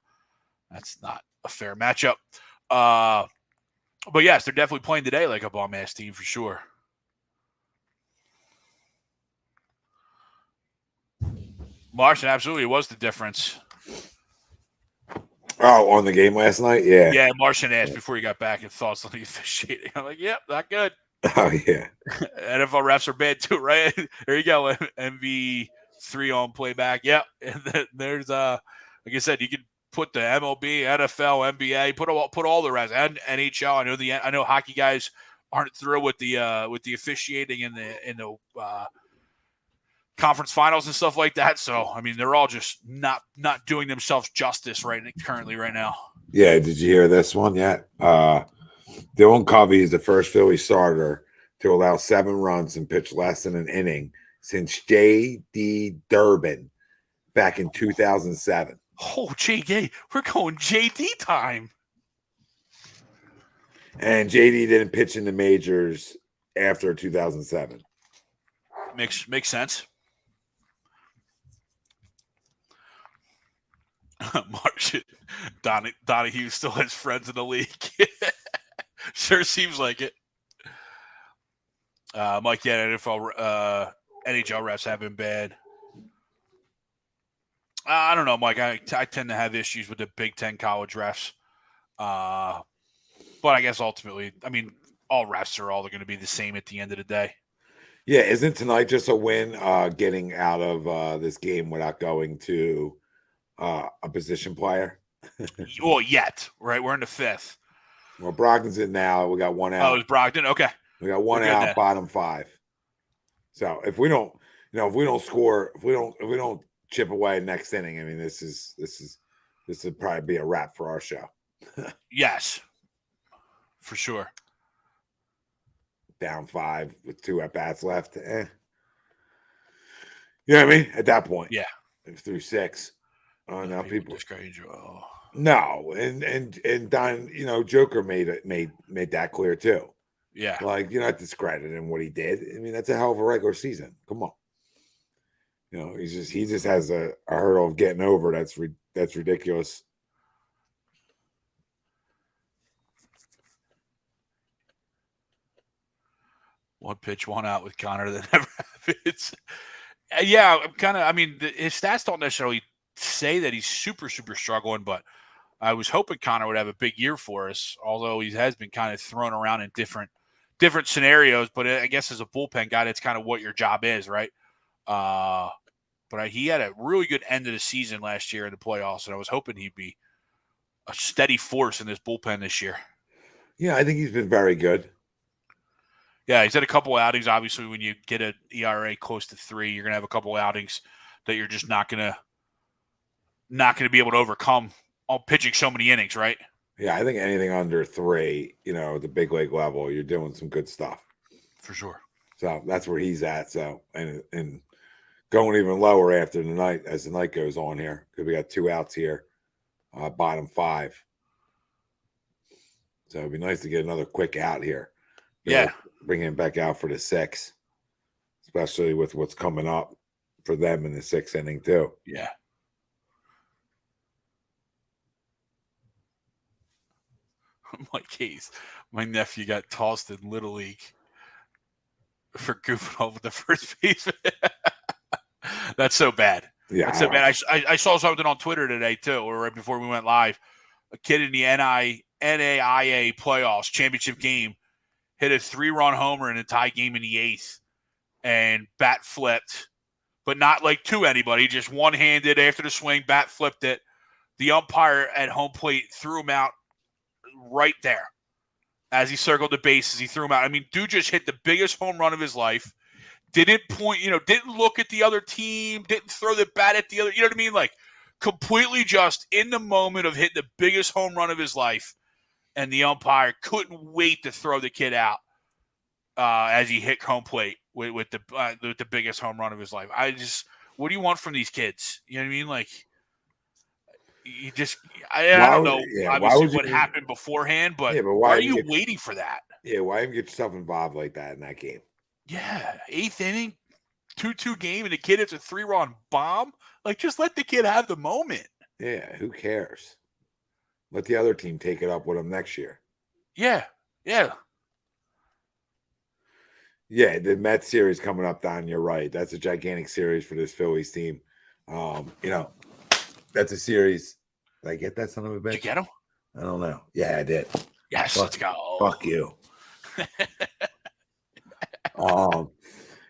C: That's not a fair matchup. But yes, they're definitely playing today like a bum-ass team for sure. Martian, absolutely, was the difference.
A: Oh, on the game last night? Yeah.
C: Yeah, Martian asked before he got back his thoughts on the officiating. I'm like, yep, not good.
A: Oh, yeah.
C: NFL refs are bad too, right? There you go. MV3 on playback. Yep. And then there's, like I said, you could put the MLB, NFL, NBA, put all the refs, and NHL. I know hockey guys aren't thrilled with the officiating in the conference finals and stuff like that. So, I mean, they're all just not doing themselves justice currently right now.
A: Yeah, did you hear this one yet? Dylan Covey is the first Philly starter to allow 7 runs and pitch less than an inning since J.D. Durbin back in 2007.
C: Oh, JD, we're going JD time.
A: And JD didn't pitch in the majors after 2007.
C: Makes sense. Martian, Donahue still has friends in the league. Sure seems like it. Mike, yeah, NHL refs have been bad. I don't know, Mike. I tend to have issues with the Big Ten college refs. But I guess ultimately, I mean, all refs are all going to be the same at the end of the day.
A: Yeah, isn't tonight just a win getting out of this game without going to a position player?
C: Well, yet, right? We're in the 5th.
A: Well, Brogdon's in now. We got 1 out.
C: Oh, it's Brogdon? Okay.
A: We got 1 out, now. Bottom 5. So if we don't score, if we don't chip away next inning, I mean, this would probably be a wrap for our show.
C: Yes, for sure.
A: Down 5 with 2 at bats left. You know what I mean? At that point,
C: yeah,
A: through 6. Now people
C: discourage you. Oh.
A: No, and Don, Joker made that clear too.
C: Yeah,
A: like you're not discrediting what he did. I mean, that's a hell of a regular season. Come on, he just has a hurdle of getting over. That's ridiculous.
C: One pitch, 1 out with Connor that never happens. Yeah, his stats don't necessarily say that he's super, super struggling, but I was hoping Connor would have a big year for us, although he has been kind of thrown around in different scenarios. But I guess as a bullpen guy, that's kind of what your job is, right? But he had a really good end of the season last year in the playoffs, and I was hoping he'd be a steady force in this bullpen this year.
A: Yeah, I think he's been very good.
C: Yeah, he's had a couple of outings. Obviously, when you get an ERA close to 3, you're going to have a couple of outings that you're just not going to be able to overcome all pitching so many innings, right?
A: Yeah, I think anything under 3, the big league level, you're doing some good stuff.
C: For sure.
A: So that's where he's at. So and going even lower after the night as the night goes on here, because we got 2 outs here, bottom 5. So it'd be nice to get another quick out here.
C: Yeah.
A: Bring him back out for the 6th, especially with what's coming up for them in the 6th inning too.
C: Yeah. My case, my nephew got tossed in Little League for goofing off with the first baseman. That's so bad.
A: Yeah,
C: that's so bad. I saw something on Twitter today too, or right before we went live. A kid in the NAIA playoffs championship game hit a 3-run homer in a tie game in the 8th, and bat flipped, but not like to anybody, just one-handed after the swing, bat flipped it. The umpire at home plate threw him out right there as he circled the bases. He threw him out. I mean, dude just hit the biggest home run of his life. Didn't point, didn't look at the other team, didn't throw the bat at the other, you know what I mean? Like, completely just in the moment of hitting the biggest home run of his life, and the umpire couldn't wait to throw the kid out as he hit home plate with the biggest home run of his life. What do you want from these kids? You know what I mean? Like, you just, I don't know, obviously what happened beforehand, but why are you waiting for that?
A: Yeah, why even get yourself involved like that in that game?
C: Yeah, 8th inning, 2-2 game, and the kid hits a 3-run bomb. Like, just let the kid have the moment.
A: Yeah, who cares? Let the other team take it up with them next year.
C: Yeah.
A: Yeah, the Mets series coming up, Don, you're right. That's a gigantic series for this Phillies team. That's a series. Did I get that son of a bitch?
C: Did you get him?
A: I don't know. Yeah, I did.
C: Yes, let's go.
A: Fuck you.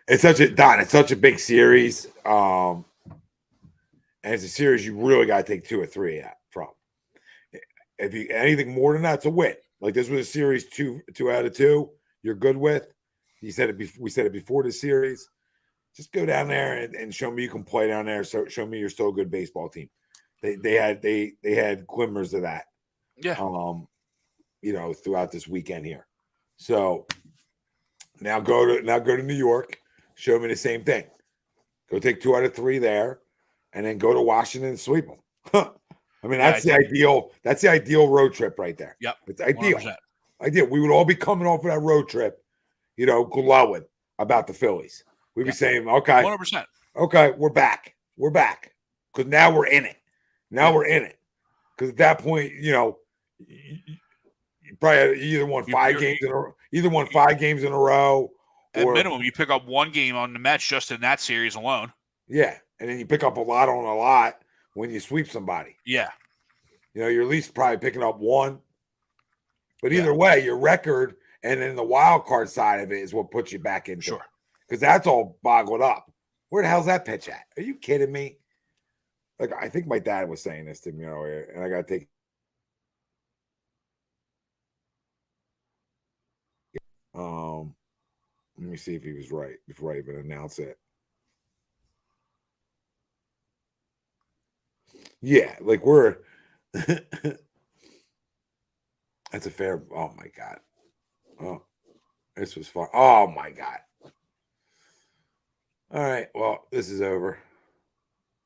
A: It's such a big series. And it's a series you really got to take 2 or 3 from. If you anything more than that, it's a win. Like, this was a series 2 out of 2. You're good with. We said it before the series. Just go down there and show me you can play down there. So show me you're still a good baseball team. They had glimmers of that.
C: Yeah.
A: Throughout this weekend here. So now go to New York. Show me the same thing. Go take 2 out of 3 there, and then go to Washington and sweep them. I mean, that's the ideal. That's the ideal road trip right there.
C: Yep,
A: it's ideal.
C: 100%.
A: Ideal. We would all be coming off of that road trip, glowing about the Phillies. We'd be saying, "Okay,
C: 100%.
A: Okay, we're back. We're back because now we're in it. We're in it. Because at that point, you probably either won 5 games in a row.
C: At minimum, you pick up 1 game on the Mets just in that series alone.
A: Yeah, and then you pick up a lot on a lot when you sweep somebody.
C: Yeah.
A: You're at least probably picking up 1. But either way, your record and then the wild card side of it is what puts you back into
C: Sure.
A: Because that's all boggled up. Where the hell's that pitch at? Are you kidding me? Like, I think my dad was saying this to me earlier, and I got to take let me see if he was right before I even announce it. Yeah, like we're that's a fair. Oh my god. Oh, this was fun. Oh my god. All right. Well, this is over.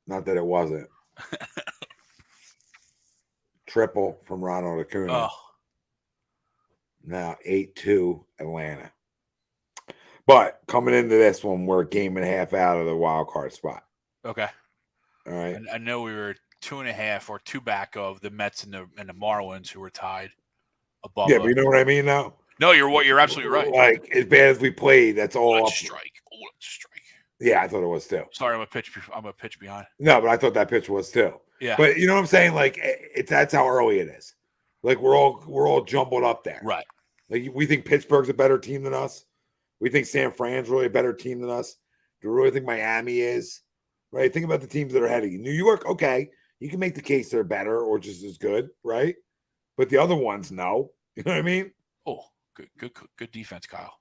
A: Not that it wasn't. Triple from Ronald Acuna.
C: Oh.
A: Now 8-2 Atlanta. But coming into this one, we're a game and a half out of the wild card spot.
C: Okay.
A: All right.
C: I know we were 2.5 or 2 back of the Mets and the Marlins, who were tied above.
A: Yeah, but you know what I mean now?
C: No, you're absolutely right.
A: Like, as bad as we played, that's all.
C: Let's strike.
A: Yeah, I thought it was too.
C: Sorry, I'm a pitch behind.
A: No, but I thought that pitch was too.
C: Yeah.
A: But you know what I'm saying? Like that's how early it is. Like we're all jumbled up there.
C: Right.
A: Like we think Pittsburgh's a better team than us. We think San Fran's really a better team than us. Do we really think Miami is? Right? Think about the teams that are ahead of you. New York, okay, you can make the case they're better or just as good, right? But the other ones, no. You know what I mean?
C: Oh, good defense, Kyle.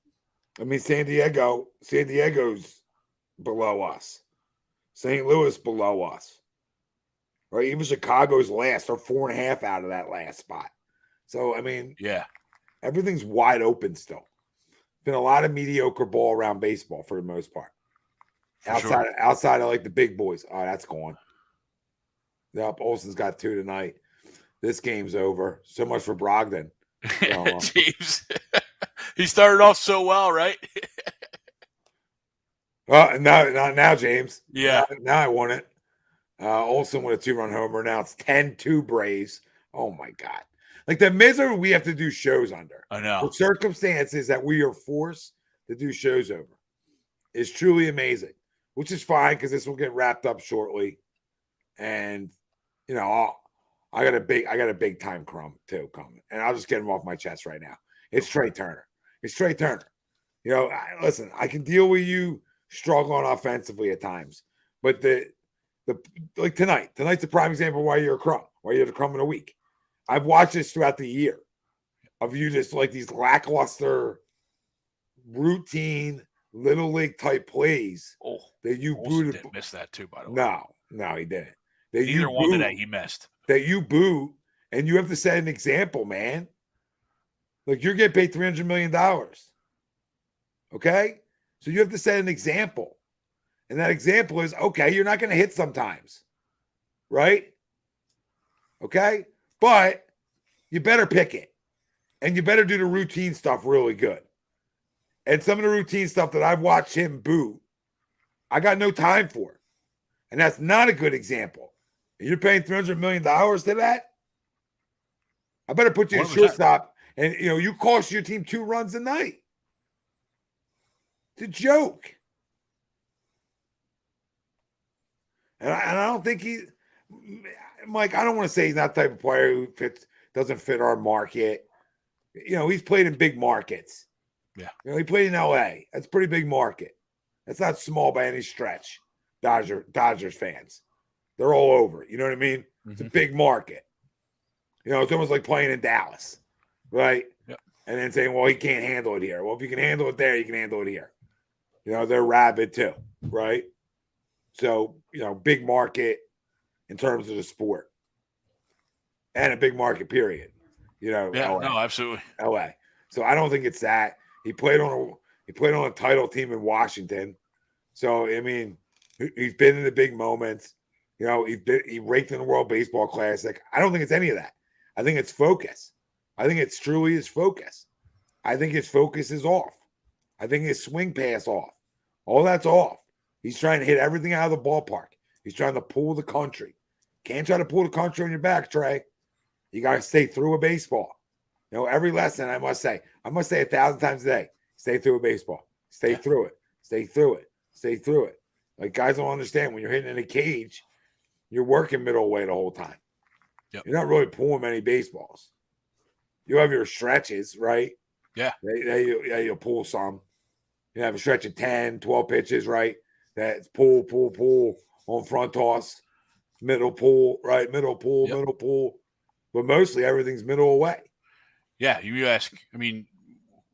A: I mean, San Diego's below us. St. Louis below us. Right? Even Chicago's last. They're 4.5 out of that last spot. So, I mean,
C: yeah,
A: everything's wide open still. Been a lot of mediocre ball around baseball for the most part. Outside of like the big boys. Oh, that's gone. Yep, Olsen's got 2 tonight. This game's over. So much for Brogdon.
C: James. He started off so well, right?
A: Now, James.
C: Yeah.
A: Now I want it. Olsen with a 2-run homer. Now it's 10-2 Braves. Oh my God. Like the misery we have to do shows under.
C: I know.
A: The circumstances that we are forced to do shows over is truly amazing, which is fine because this will get wrapped up shortly. And you know, I got a big time Crumb too coming. And I'll just get him off my chest right now. It's Trey Turner. You know, listen, I can deal with you struggling offensively at times, but the like tonight's a prime example of why you're a Crumb, why you're the Crumb in a week. I've watched this throughout the year of you just like these lackluster, routine little league type plays that you booted.
C: Didn't miss that too, by the way.
A: No, he didn't.
C: Neither one today he missed.
A: That you boot, and you have to set an example, man. Like you're getting paid $300 million. Okay? So you have to set an example. And that example is, okay, you're not going to hit sometimes. Right? Okay? But you better pick it. And you better do the routine stuff really good. And some of the routine stuff that I've watched him boot, I got no time for. And that's not a good example. And you're paying $300 million to that? I better put you at shortstop. And, you know, you cost your team 2 runs a night. It's a joke. And I don't think Mike, I don't want to say he's not the type of player who doesn't fit our market. You know, he's played in big markets.
C: Yeah.
A: You know, he played in LA. That's a pretty big market. That's not small by any stretch. Dodgers fans. They're all over it. You know what I mean? Mm-hmm. It's a big market. You know, it's almost like playing in Dallas. Right?
C: Yep. And
A: then saying, well, he can't handle it here. Well, if you can handle it there, you can handle it here. You know, they're rabid too. Right? So, you know, big market in terms of the sport. And a big market, period. You know,
C: yeah,
A: LA.
C: No, absolutely.
A: LA. So I don't think it's that. He played on a title team in Washington. So I mean, he's been in the big moments. You know, he raked in the World Baseball Classic. I don't think it's any of that. I think it's focus. I think it's truly his focus. I think his focus is off. I think his swing pass off. All that's off. He's trying to hit everything out of the ballpark. He's trying to pull the country. Can't try to pull the country on your back, Trey. You got to stay through a baseball. You know, every lesson I must say 1,000 times a day, stay through a baseball. Stay through it. Stay through it. Stay through it. Like guys don't understand when you're hitting in a cage, you're working middle way the whole time.
C: Yep.
A: You're not really pulling many baseballs. You have your stretches, right?
C: Yeah.
A: You'll pull some. You have a stretch of 10, 12 pitches, right? That's pull on front toss, middle pull, right? Middle pull, middle pull. But mostly everything's middle away.
C: Yeah, you ask. I mean,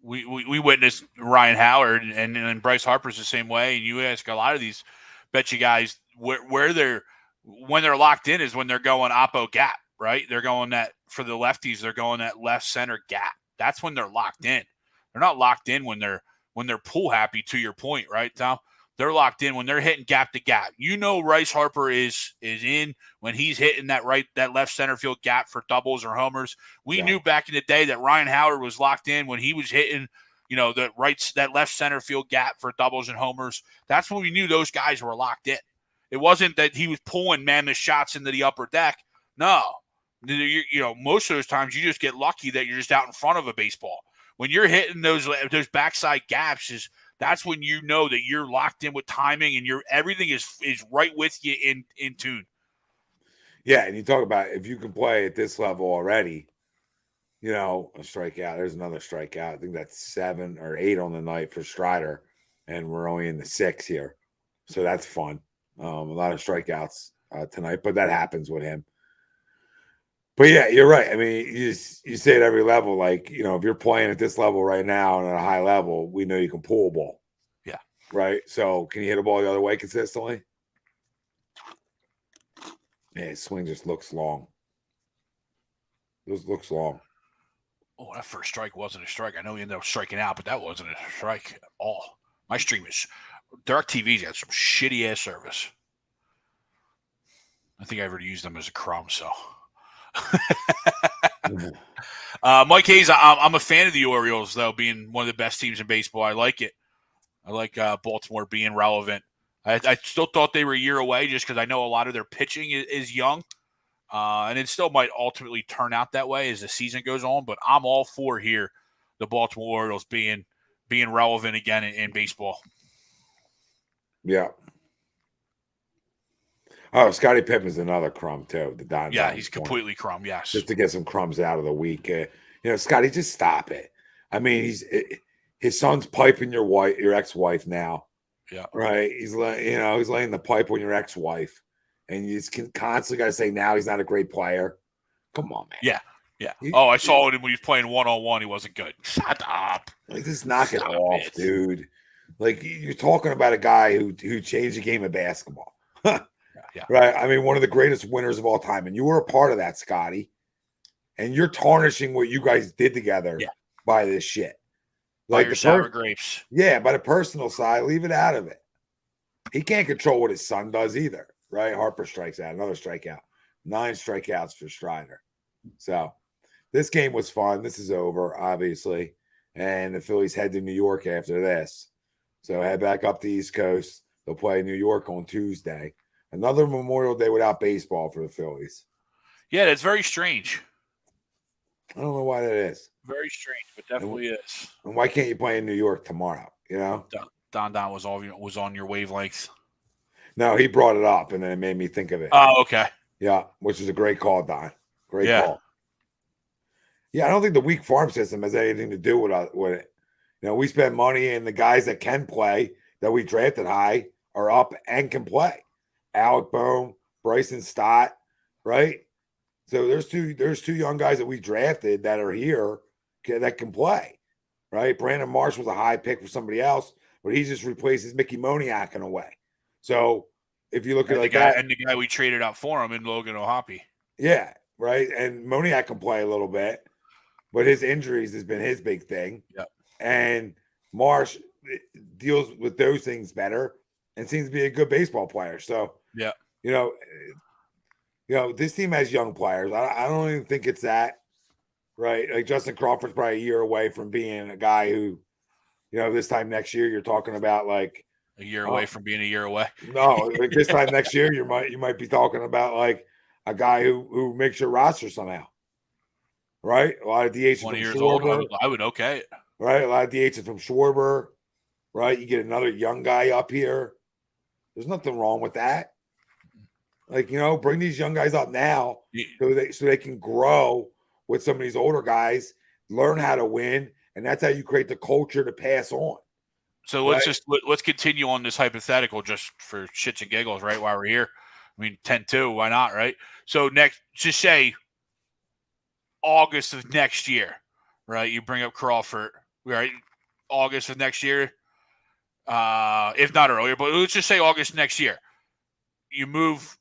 C: we witnessed Ryan Howard and Bryce Harper's the same way. And you ask a lot of these bet you guys where they're when they're locked in is when they're going oppo gap, right? They're going that for the lefties. They're going that left center gap. That's when they're locked in. They're not locked in when they're pull happy. To your point, right, Tom? They're locked in when they're hitting gap to gap. You know, Bryce Harper is in when he's hitting that left center field gap for doubles or homers. We knew back in the day that Ryan Howard was locked in when he was hitting, you know, that left center field gap for doubles and homers. That's when we knew those guys were locked in. It wasn't that he was pulling mammoth shots into the upper deck. No, you know, most of those times you just get lucky that you're just out in front of a baseball. When you're hitting those backside gaps that's when you know that you're locked in with timing and everything is right with you in tune.
A: Yeah, and you talk about if you can play at this level already, a strikeout. There's another strikeout. I think that's 7 or 8 on the night for Strider, and we're only in the 6 here, so that's fun. A lot of strikeouts tonight, but that happens with him. But yeah, you're right. I mean, you say at every level, like, if you're playing at this level right now and at a high level, we know you can pull a ball.
C: Yeah.
A: Right. So can you hit a ball the other way consistently? Yeah, his swing just looks long. This looks long.
C: Oh, that first strike wasn't a strike. I know he ended up striking out, but that wasn't a strike at all. My stream is DirecTV's got some shitty ass service. I think I ever used them as a crumb, so. Mike Hayes, I'm a fan of the Orioles, though, being one of the best teams in baseball. I like it. I like Baltimore being relevant. I still thought they were a year away just because I know a lot of their pitching is young. And it still might ultimately turn out that way as the season goes on. But I'm all for here the Baltimore Orioles being relevant again in baseball.
A: Yeah. Oh, Scottie Pippen's another crumb too. The Don.
C: Yeah, he's completely crumb. Yes,
A: just to get some crumbs out of the week. Scotty, just stop it. I mean, his son's piping your ex-wife now.
C: Yeah,
A: right. He's laying the pipe on your ex-wife, and you just constantly got to say now he's not a great player. Come on, man.
C: Yeah. I saw it when he was playing 1-on-1. He wasn't good. Shut up.
A: Like, just knock it off, dude. Like, you're talking about a guy who changed the game of basketball.
C: Yeah.
A: Right. I mean, one of the greatest winners of all time. And you were a part of that, Scotty. And you're tarnishing what you guys did together by this shit.
C: Like your sour grapes.
A: Yeah, by the personal side, leave it out of it. He can't control what his son does either. Right. Harper strikes out. Another strikeout. 9 strikeouts for Strider. So this game was fun. This is over, obviously. And the Phillies head to New York after this. So head back up the East Coast. They'll play New York on Tuesday. Another Memorial Day without baseball for the Phillies.
C: Yeah, that's very strange.
A: I don't know why that is.
C: Very strange, but definitely is.
A: And why can't you play in New York tomorrow?
C: Don was on your wavelength.
A: No, he brought it up, and then it made me think of it.
C: Oh, okay.
A: Yeah, which is a great call, Don. Great call. Yeah, I don't think the weak farm system has anything to do with it. We spend money, and the guys that can play that we drafted high are up and can play. Alec Bohm, Bryson Stott, right? So there's two young guys that we drafted that are here that can play, right? Brandon Marsh was a high pick for somebody else, but he just replaces Mickey Moniak in a way. So if you look at like that,
C: and the guy we traded out for him in Logan O'Hoppe,
A: yeah, right. And Moniak can play a little bit, but his injuries has been his big thing.
C: Yeah,
A: and Marsh deals with those things better and seems to be a good baseball player. So
C: yeah,
A: this team has young players. I don't even think it's that, right? Like Justin Crawford's probably a year away from being a guy who, this time next year you're talking about like
C: a year away from being a year away.
A: No, like this time next year you might be talking about like a guy who makes your roster somehow, right? A lot of DHs
C: 20 years
A: Schwarber,
C: old. I would okay it.
A: Right, a lot of DHs from Schwarber, right? You get another young guy up here. There's nothing wrong with that. Like, bring these young guys up now so they can grow with some of these older guys, learn how to win, and that's how you create the culture to pass on.
C: So let's continue on this hypothetical just for shits and giggles, right? While we're here, I mean 10-2, why not, right? So just say August of next year, right? You bring up Crawford, right? August of next year, if not earlier, but let's just say August next year. You move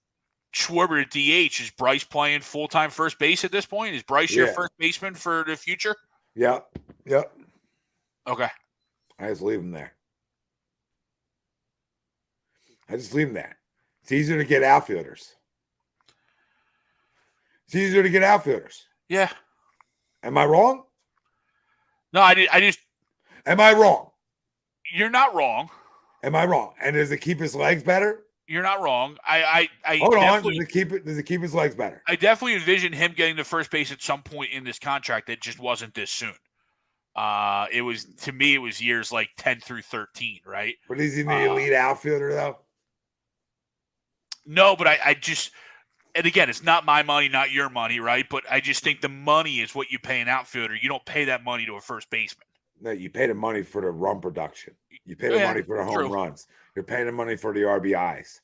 C: Schwarber to DH. Is Bryce playing full-time first base at this point? Is Bryce your first baseman for the future?
A: Yeah. Yep.
C: Okay.
A: I just leave him there. It's easier to get outfielders.
C: Yeah.
A: Am I wrong?
C: No, I just.
A: Am I wrong?
C: You're not wrong.
A: Am I wrong? And does it keep his legs better?
C: You're not wrong. I
A: hold on. Does it keep his legs better?
C: I definitely envision him getting to first base at some point in this contract. That just wasn't this soon. It was years like 10 through 13, right?
A: But is he the elite outfielder though?
C: No, but I just and again, it's not my money, not your money, right? But I just think the money is what you pay an outfielder. You don't pay that money to a first baseman.
A: No, you pay the money for the run production. You pay the money for the home runs. You're paying the money for the RBIs,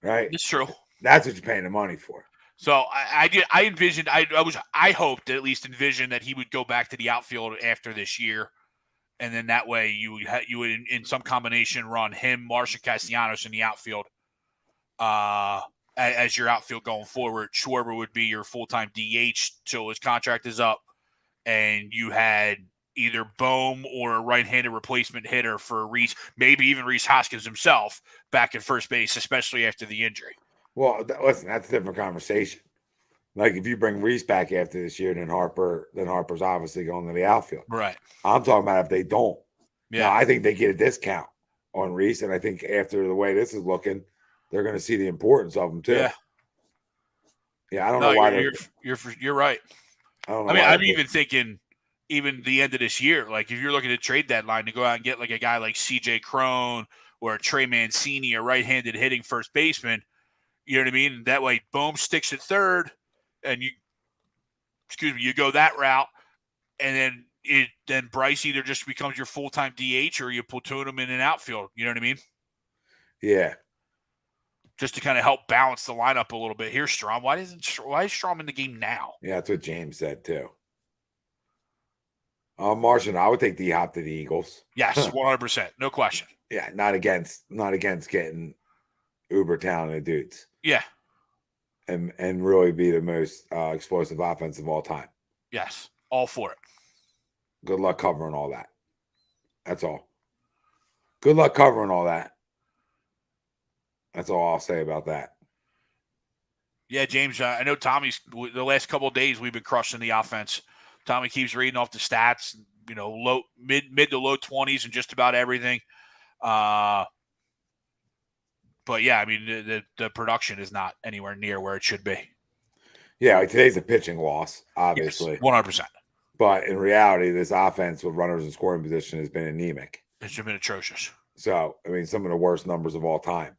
A: right?
C: It's true.
A: That's what you're paying the money for.
C: So I hoped, at least envisioned, that he would go back to the outfield after this year, and then that way you would in some combination run him, Martian Castellanos in the outfield as your outfield going forward. Schwarber would be your full-time DH till his contract is up, and you had either Bohm or a right-handed replacement hitter for Rhys, maybe even Rhys Hoskins himself back at first base, especially after the injury.
A: Well, listen, that's a different conversation. Like if you bring Rhys back after this year, then Harper's obviously going to the outfield.
C: Right.
A: I'm talking about if they don't.
C: Yeah.
A: Now, I think they get a discount on Rhys, and I think after the way this is looking, they're going to see the importance of him too.
C: Yeah.
A: Yeah, I don't know why
C: you're right.
A: I don't know.
C: I mean, I'm even thinking even the end of this year, like if you're looking at trade deadline to go out and get like a guy like CJ Crone or a Trey Mancini, a right-handed hitting first baseman. You know what I mean? And that way, Bohm sticks at third, and you go that route, and then Bryce either just becomes your full-time DH or you platoon him in an outfield. You know what I mean?
A: Yeah.
C: Just to kind of help balance the lineup a little bit. Here's Strom. Why is Strom in the game now?
A: Yeah, that's what James said too. Martian, I would take D-Hop to the Eagles.
C: Yes, 100%, no question.
A: Yeah, not against getting uber talented dudes.
C: Yeah.
A: And really be the most explosive offense of all time.
C: Yes. All for it.
A: Good luck covering all that. That's all. Good luck covering all that. That's all I'll say about that.
C: Yeah, James, I know Tommy's the last couple of days we've been crushing the offense. Tommy keeps reading off the stats, mid to low 20s and just about everything. But yeah, I mean, the production is not anywhere near where it should be.
A: Yeah, like today's a pitching loss, obviously.
C: Yes, 100%.
A: But in reality, this offense with runners in scoring position has been anemic.
C: It's been atrocious.
A: So, I mean, some of the worst numbers of all time.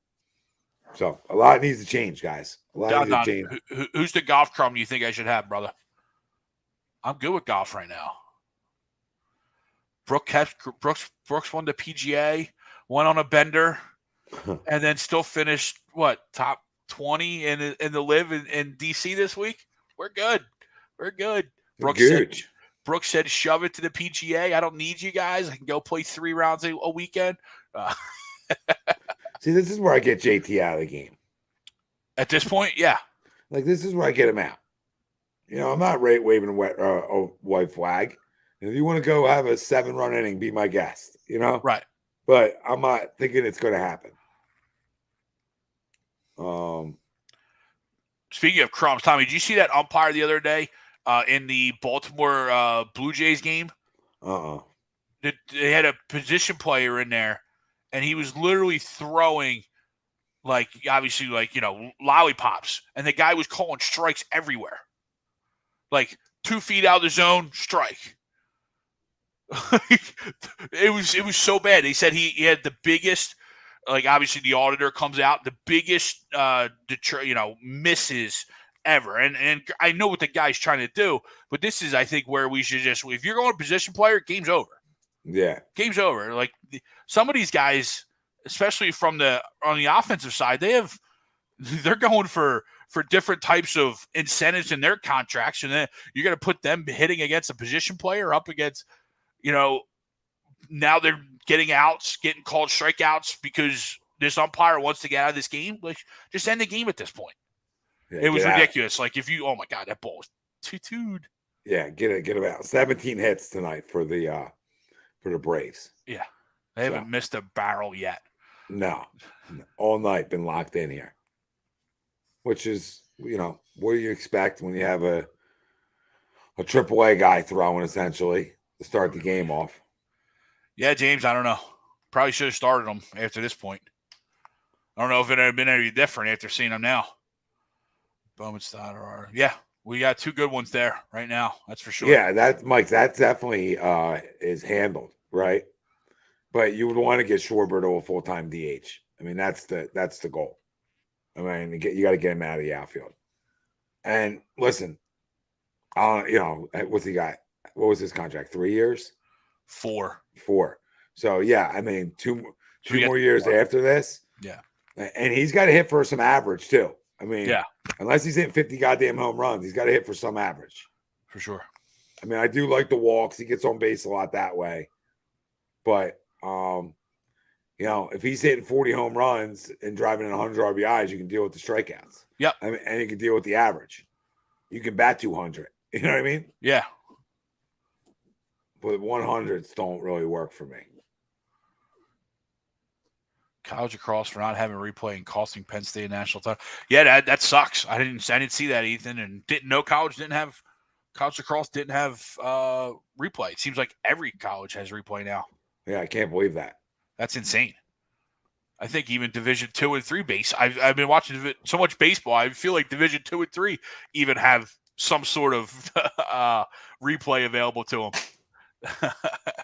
A: So, a lot needs to change, guys. A lot needs to change.
C: Who's the golf crumb you think I should have, brother? I'm good with golf right now. Brooks won the PGA, went on a bender, and then still finished top 20 in the live in DC this week. We're good. Brooks said, shove it to the PGA. I don't need you guys. I can go play 3 rounds a weekend.
A: See, this is where I get JT out of the game.
C: At this point, yeah.
A: Like, this is where I get him out. I'm not waving a white flag. If you want to go have a 7-run inning, be my guest,
C: Right.
A: But I'm not thinking it's going to happen.
C: Speaking of crumbs, Tommy, did you see that umpire the other day in the Baltimore Blue Jays game? They had a position player in there, and he was literally throwing, lollipops, and the guy was calling strikes everywhere. 2 feet out of the zone, strike. It was so bad. They said he had the biggest, obviously the auditor comes out, the biggest misses ever. And I know what the guy's trying to do, but this is, I think, where we should just, if you're going to position player, game's over.
A: Yeah.
C: Game's over. Some of these guys, especially on the offensive side, they're going for different types of incentives in their contracts, and then you're going to put them hitting against a position player up against, now they're getting called strikeouts because this umpire wants to get out of this game. Just end the game at this point. Yeah, it was ridiculous. Oh my God, that ball was tutued.
A: Yeah, get him out. 17 hits tonight for the Braves.
C: Yeah, they haven't missed a barrel yet.
A: No, all night been locked in here. Which is, what do you expect when you have a AAA guy throwing essentially to start the game off?
C: Yeah, James, I don't know. Probably should have started him after this point. I don't know if it had been any different after seeing him now. Bowman-Stoddard. Yeah, we got 2 good ones there right now. That's for sure.
A: Yeah, that's definitely is handled, right? But you would want to get Schwarber to a full-time DH. I mean, that's the goal. I mean, you got to get him out of the outfield. And listen, what's he got? What was his contract? 3 years?
C: 4.
A: 4. So yeah, I mean, two more years
C: 4.
A: after this.
C: Yeah.
A: And he's got to hit for some average too. I mean,
C: yeah,
A: unless he's hitting 50 goddamn home runs, he's got to hit for some average.
C: For sure.
A: I mean, I do like the walks. He gets on base a lot that way. But if he's hitting 40 home runs and driving in 100 RBIs, you can deal with the strikeouts.
C: Yep.
A: I mean, and you can deal with the average. You can bat 200. You know what I mean?
C: Yeah.
A: But 100s don't really work for me.
C: College lacrosse for not having replay and costing Penn State a national title. Yeah, that sucks. I didn't see that, Ethan, and didn't know college lacrosse didn't have replay. It seems like every college has replay now.
A: Yeah, I can't believe that.
C: That's insane. I think even Division 2 and 3 base. I've been watching so much baseball. I feel like Division 2 and 3 even have some sort of replay available to them.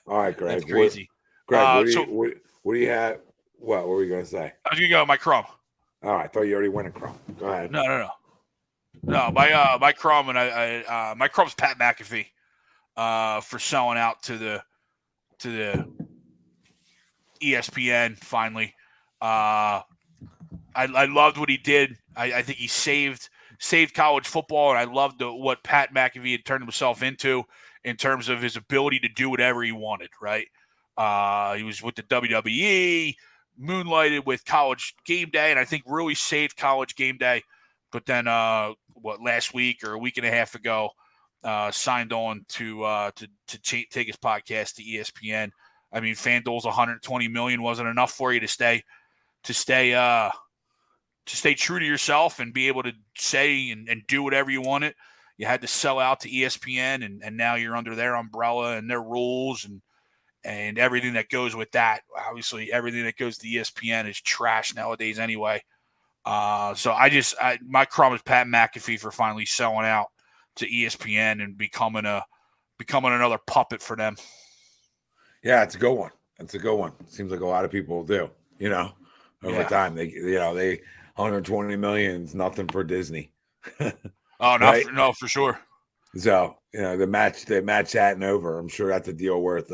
A: All right, Greg.
C: That's crazy.
A: Greg, what do you have? What were you going to say?
C: I was going to go with my Crumb.
A: All right, I thought you already went a Crumb. Go ahead.
C: No, my Crumb and my Crumb's Pat McAfee for selling out to the ESPN finally. I loved what he did. I think he saved college football, and I loved what Pat McAfee had turned himself into in terms of his ability to do whatever he wanted, right? He was with the WWE, moonlighted with College Game Day, and I think really saved College Game Day. But then, last week or a week and a half ago, signed on to take his podcast to ESPN. I mean, FanDuel's $120 million wasn't enough for you to stay true to yourself and be able to say and do whatever you wanted. You had to sell out to ESPN, and now you're under their umbrella and their rules and everything that goes with that. Obviously, everything that goes to ESPN is trash nowadays anyway. So my Crumb is Pat McAfee for finally selling out to ESPN and becoming another puppet for them.
A: Yeah, it's a good one. It's a good one. Seems like a lot of people do. Over time, they 120 million is nothing for Disney.
C: Oh no,
A: right?
C: No, for sure.
A: So the match at and over. I'm sure that's a deal worth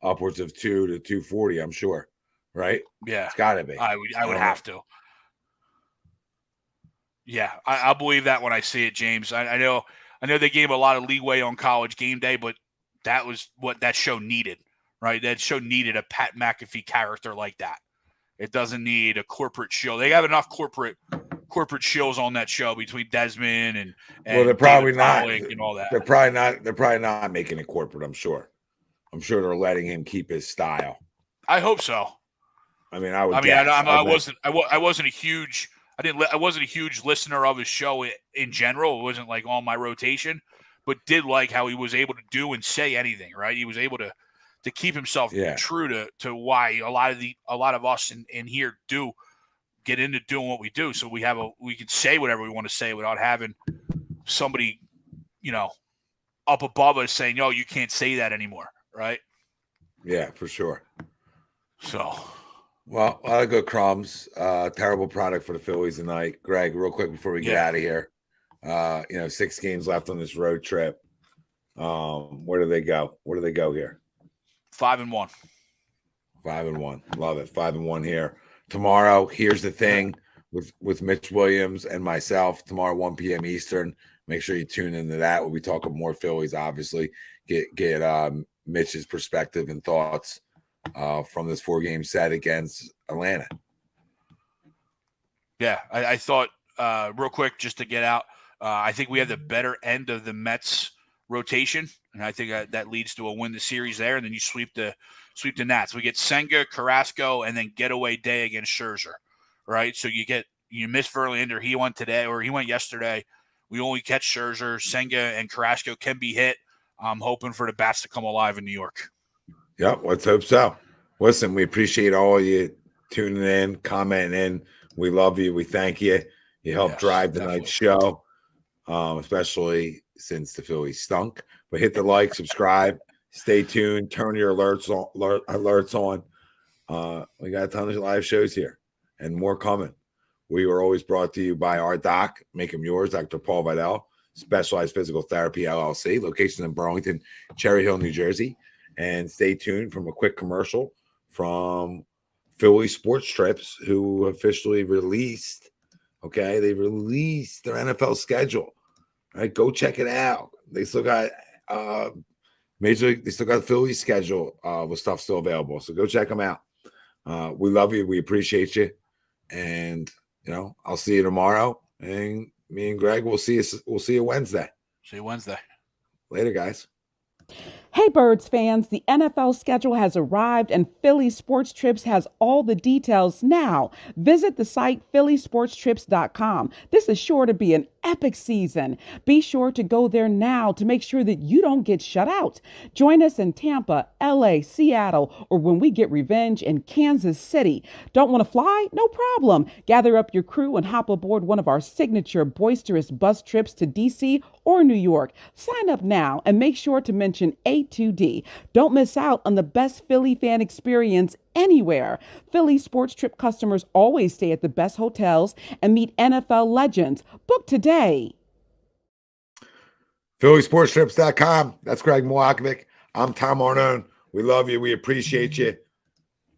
A: upwards of $2 to $240. I'm sure, right?
C: Yeah,
A: it's got to be.
C: I would have to. Yeah, I'll believe that when I see it, James. I know they gave a lot of leeway on College Game Day, but that was what that show needed, right? That show needed a Pat McAfee character like that. It doesn't need a corporate show. They have enough corporate shows on that show between Desmond and
A: well, they're probably not
C: and all that.
A: They're probably not making it corporate. I'm sure they're letting him keep his style.
C: I hope so.
A: I mean, I
C: wasn't a huge listener of his show in general. It wasn't like on my rotation, but did like how he was able to do and say anything. Right, he was able to keep himself true to why a lot of us in here do get into doing what we do. So we can say whatever we want to say without having somebody, up above us saying, "No, you can't say that anymore." Right?
A: Yeah, for sure.
C: So,
A: well, a lot of good Crumbs. Terrible product for the Phillies tonight. Greg, real quick before we get out of here. 6 games left on this road trip. Where do they go? Where do they go here?
C: 5-1.
A: 5-1. Love it. 5-1 here. Tomorrow, here's the thing with Mitch Williams and myself. Tomorrow, 1 p.m. Eastern. Make sure you tune into that. We'll be talking more Phillies, obviously. Get Mitch's perspective and thoughts from this 4-game set against Atlanta.
C: Yeah, I thought real quick just to get out. I think we have the better end of the Mets rotation, and I think that leads to a win the series there. And then you sweep the Nats. We get Senga, Carrasco, and then getaway day against Scherzer, right? So you miss Verlander. He went today, or he went yesterday. We only catch Scherzer. Senga and Carrasco can be hit. I'm hoping for the bats to come alive in New York.
A: Yep, let's hope so. Listen, we appreciate all you tuning in, commenting in. We love you. We thank you. You helped drive tonight's show, especially since the Phillies stunk. But hit the like, subscribe, stay tuned, turn your alerts on. We got a ton of live shows here and more coming. We were always brought to you by our doc, make him yours, Dr. Paul Vidal, Specialized Physical Therapy LLC, location in Burlington, Cherry Hill, New Jersey. And stay tuned from a quick commercial from Philly Sports Trips, who officially released, they released their NFL schedule. All right, go check it out. They still got Major League, they still got the Phillies schedule with stuff still available. So go check them out. We love you. We appreciate you. And I'll see you tomorrow. And me and Greg, we'll see you Wednesday.
C: See you Wednesday.
A: Later, guys.
D: Hey, Birds fans, the NFL schedule has arrived and Philly Sports Trips has all the details now. Visit the site phillysportstrips.com. This is sure to be an epic season. Be sure to go there now to make sure that you don't get shut out. Join us in Tampa, LA, Seattle, or when we get revenge in Kansas City. Don't want to fly? No problem. Gather up your crew and hop aboard one of our signature boisterous bus trips to DC or New York. Sign up now and make sure to mention A2D. Don't miss out on the best Philly fan experience anywhere. Philly Sports Trip customers always stay at the best hotels and meet NFL legends. Book today.
A: PhillySportsTrips.com. That's Greg Milakovic. I'm Tom Arnone. We love you. We appreciate you.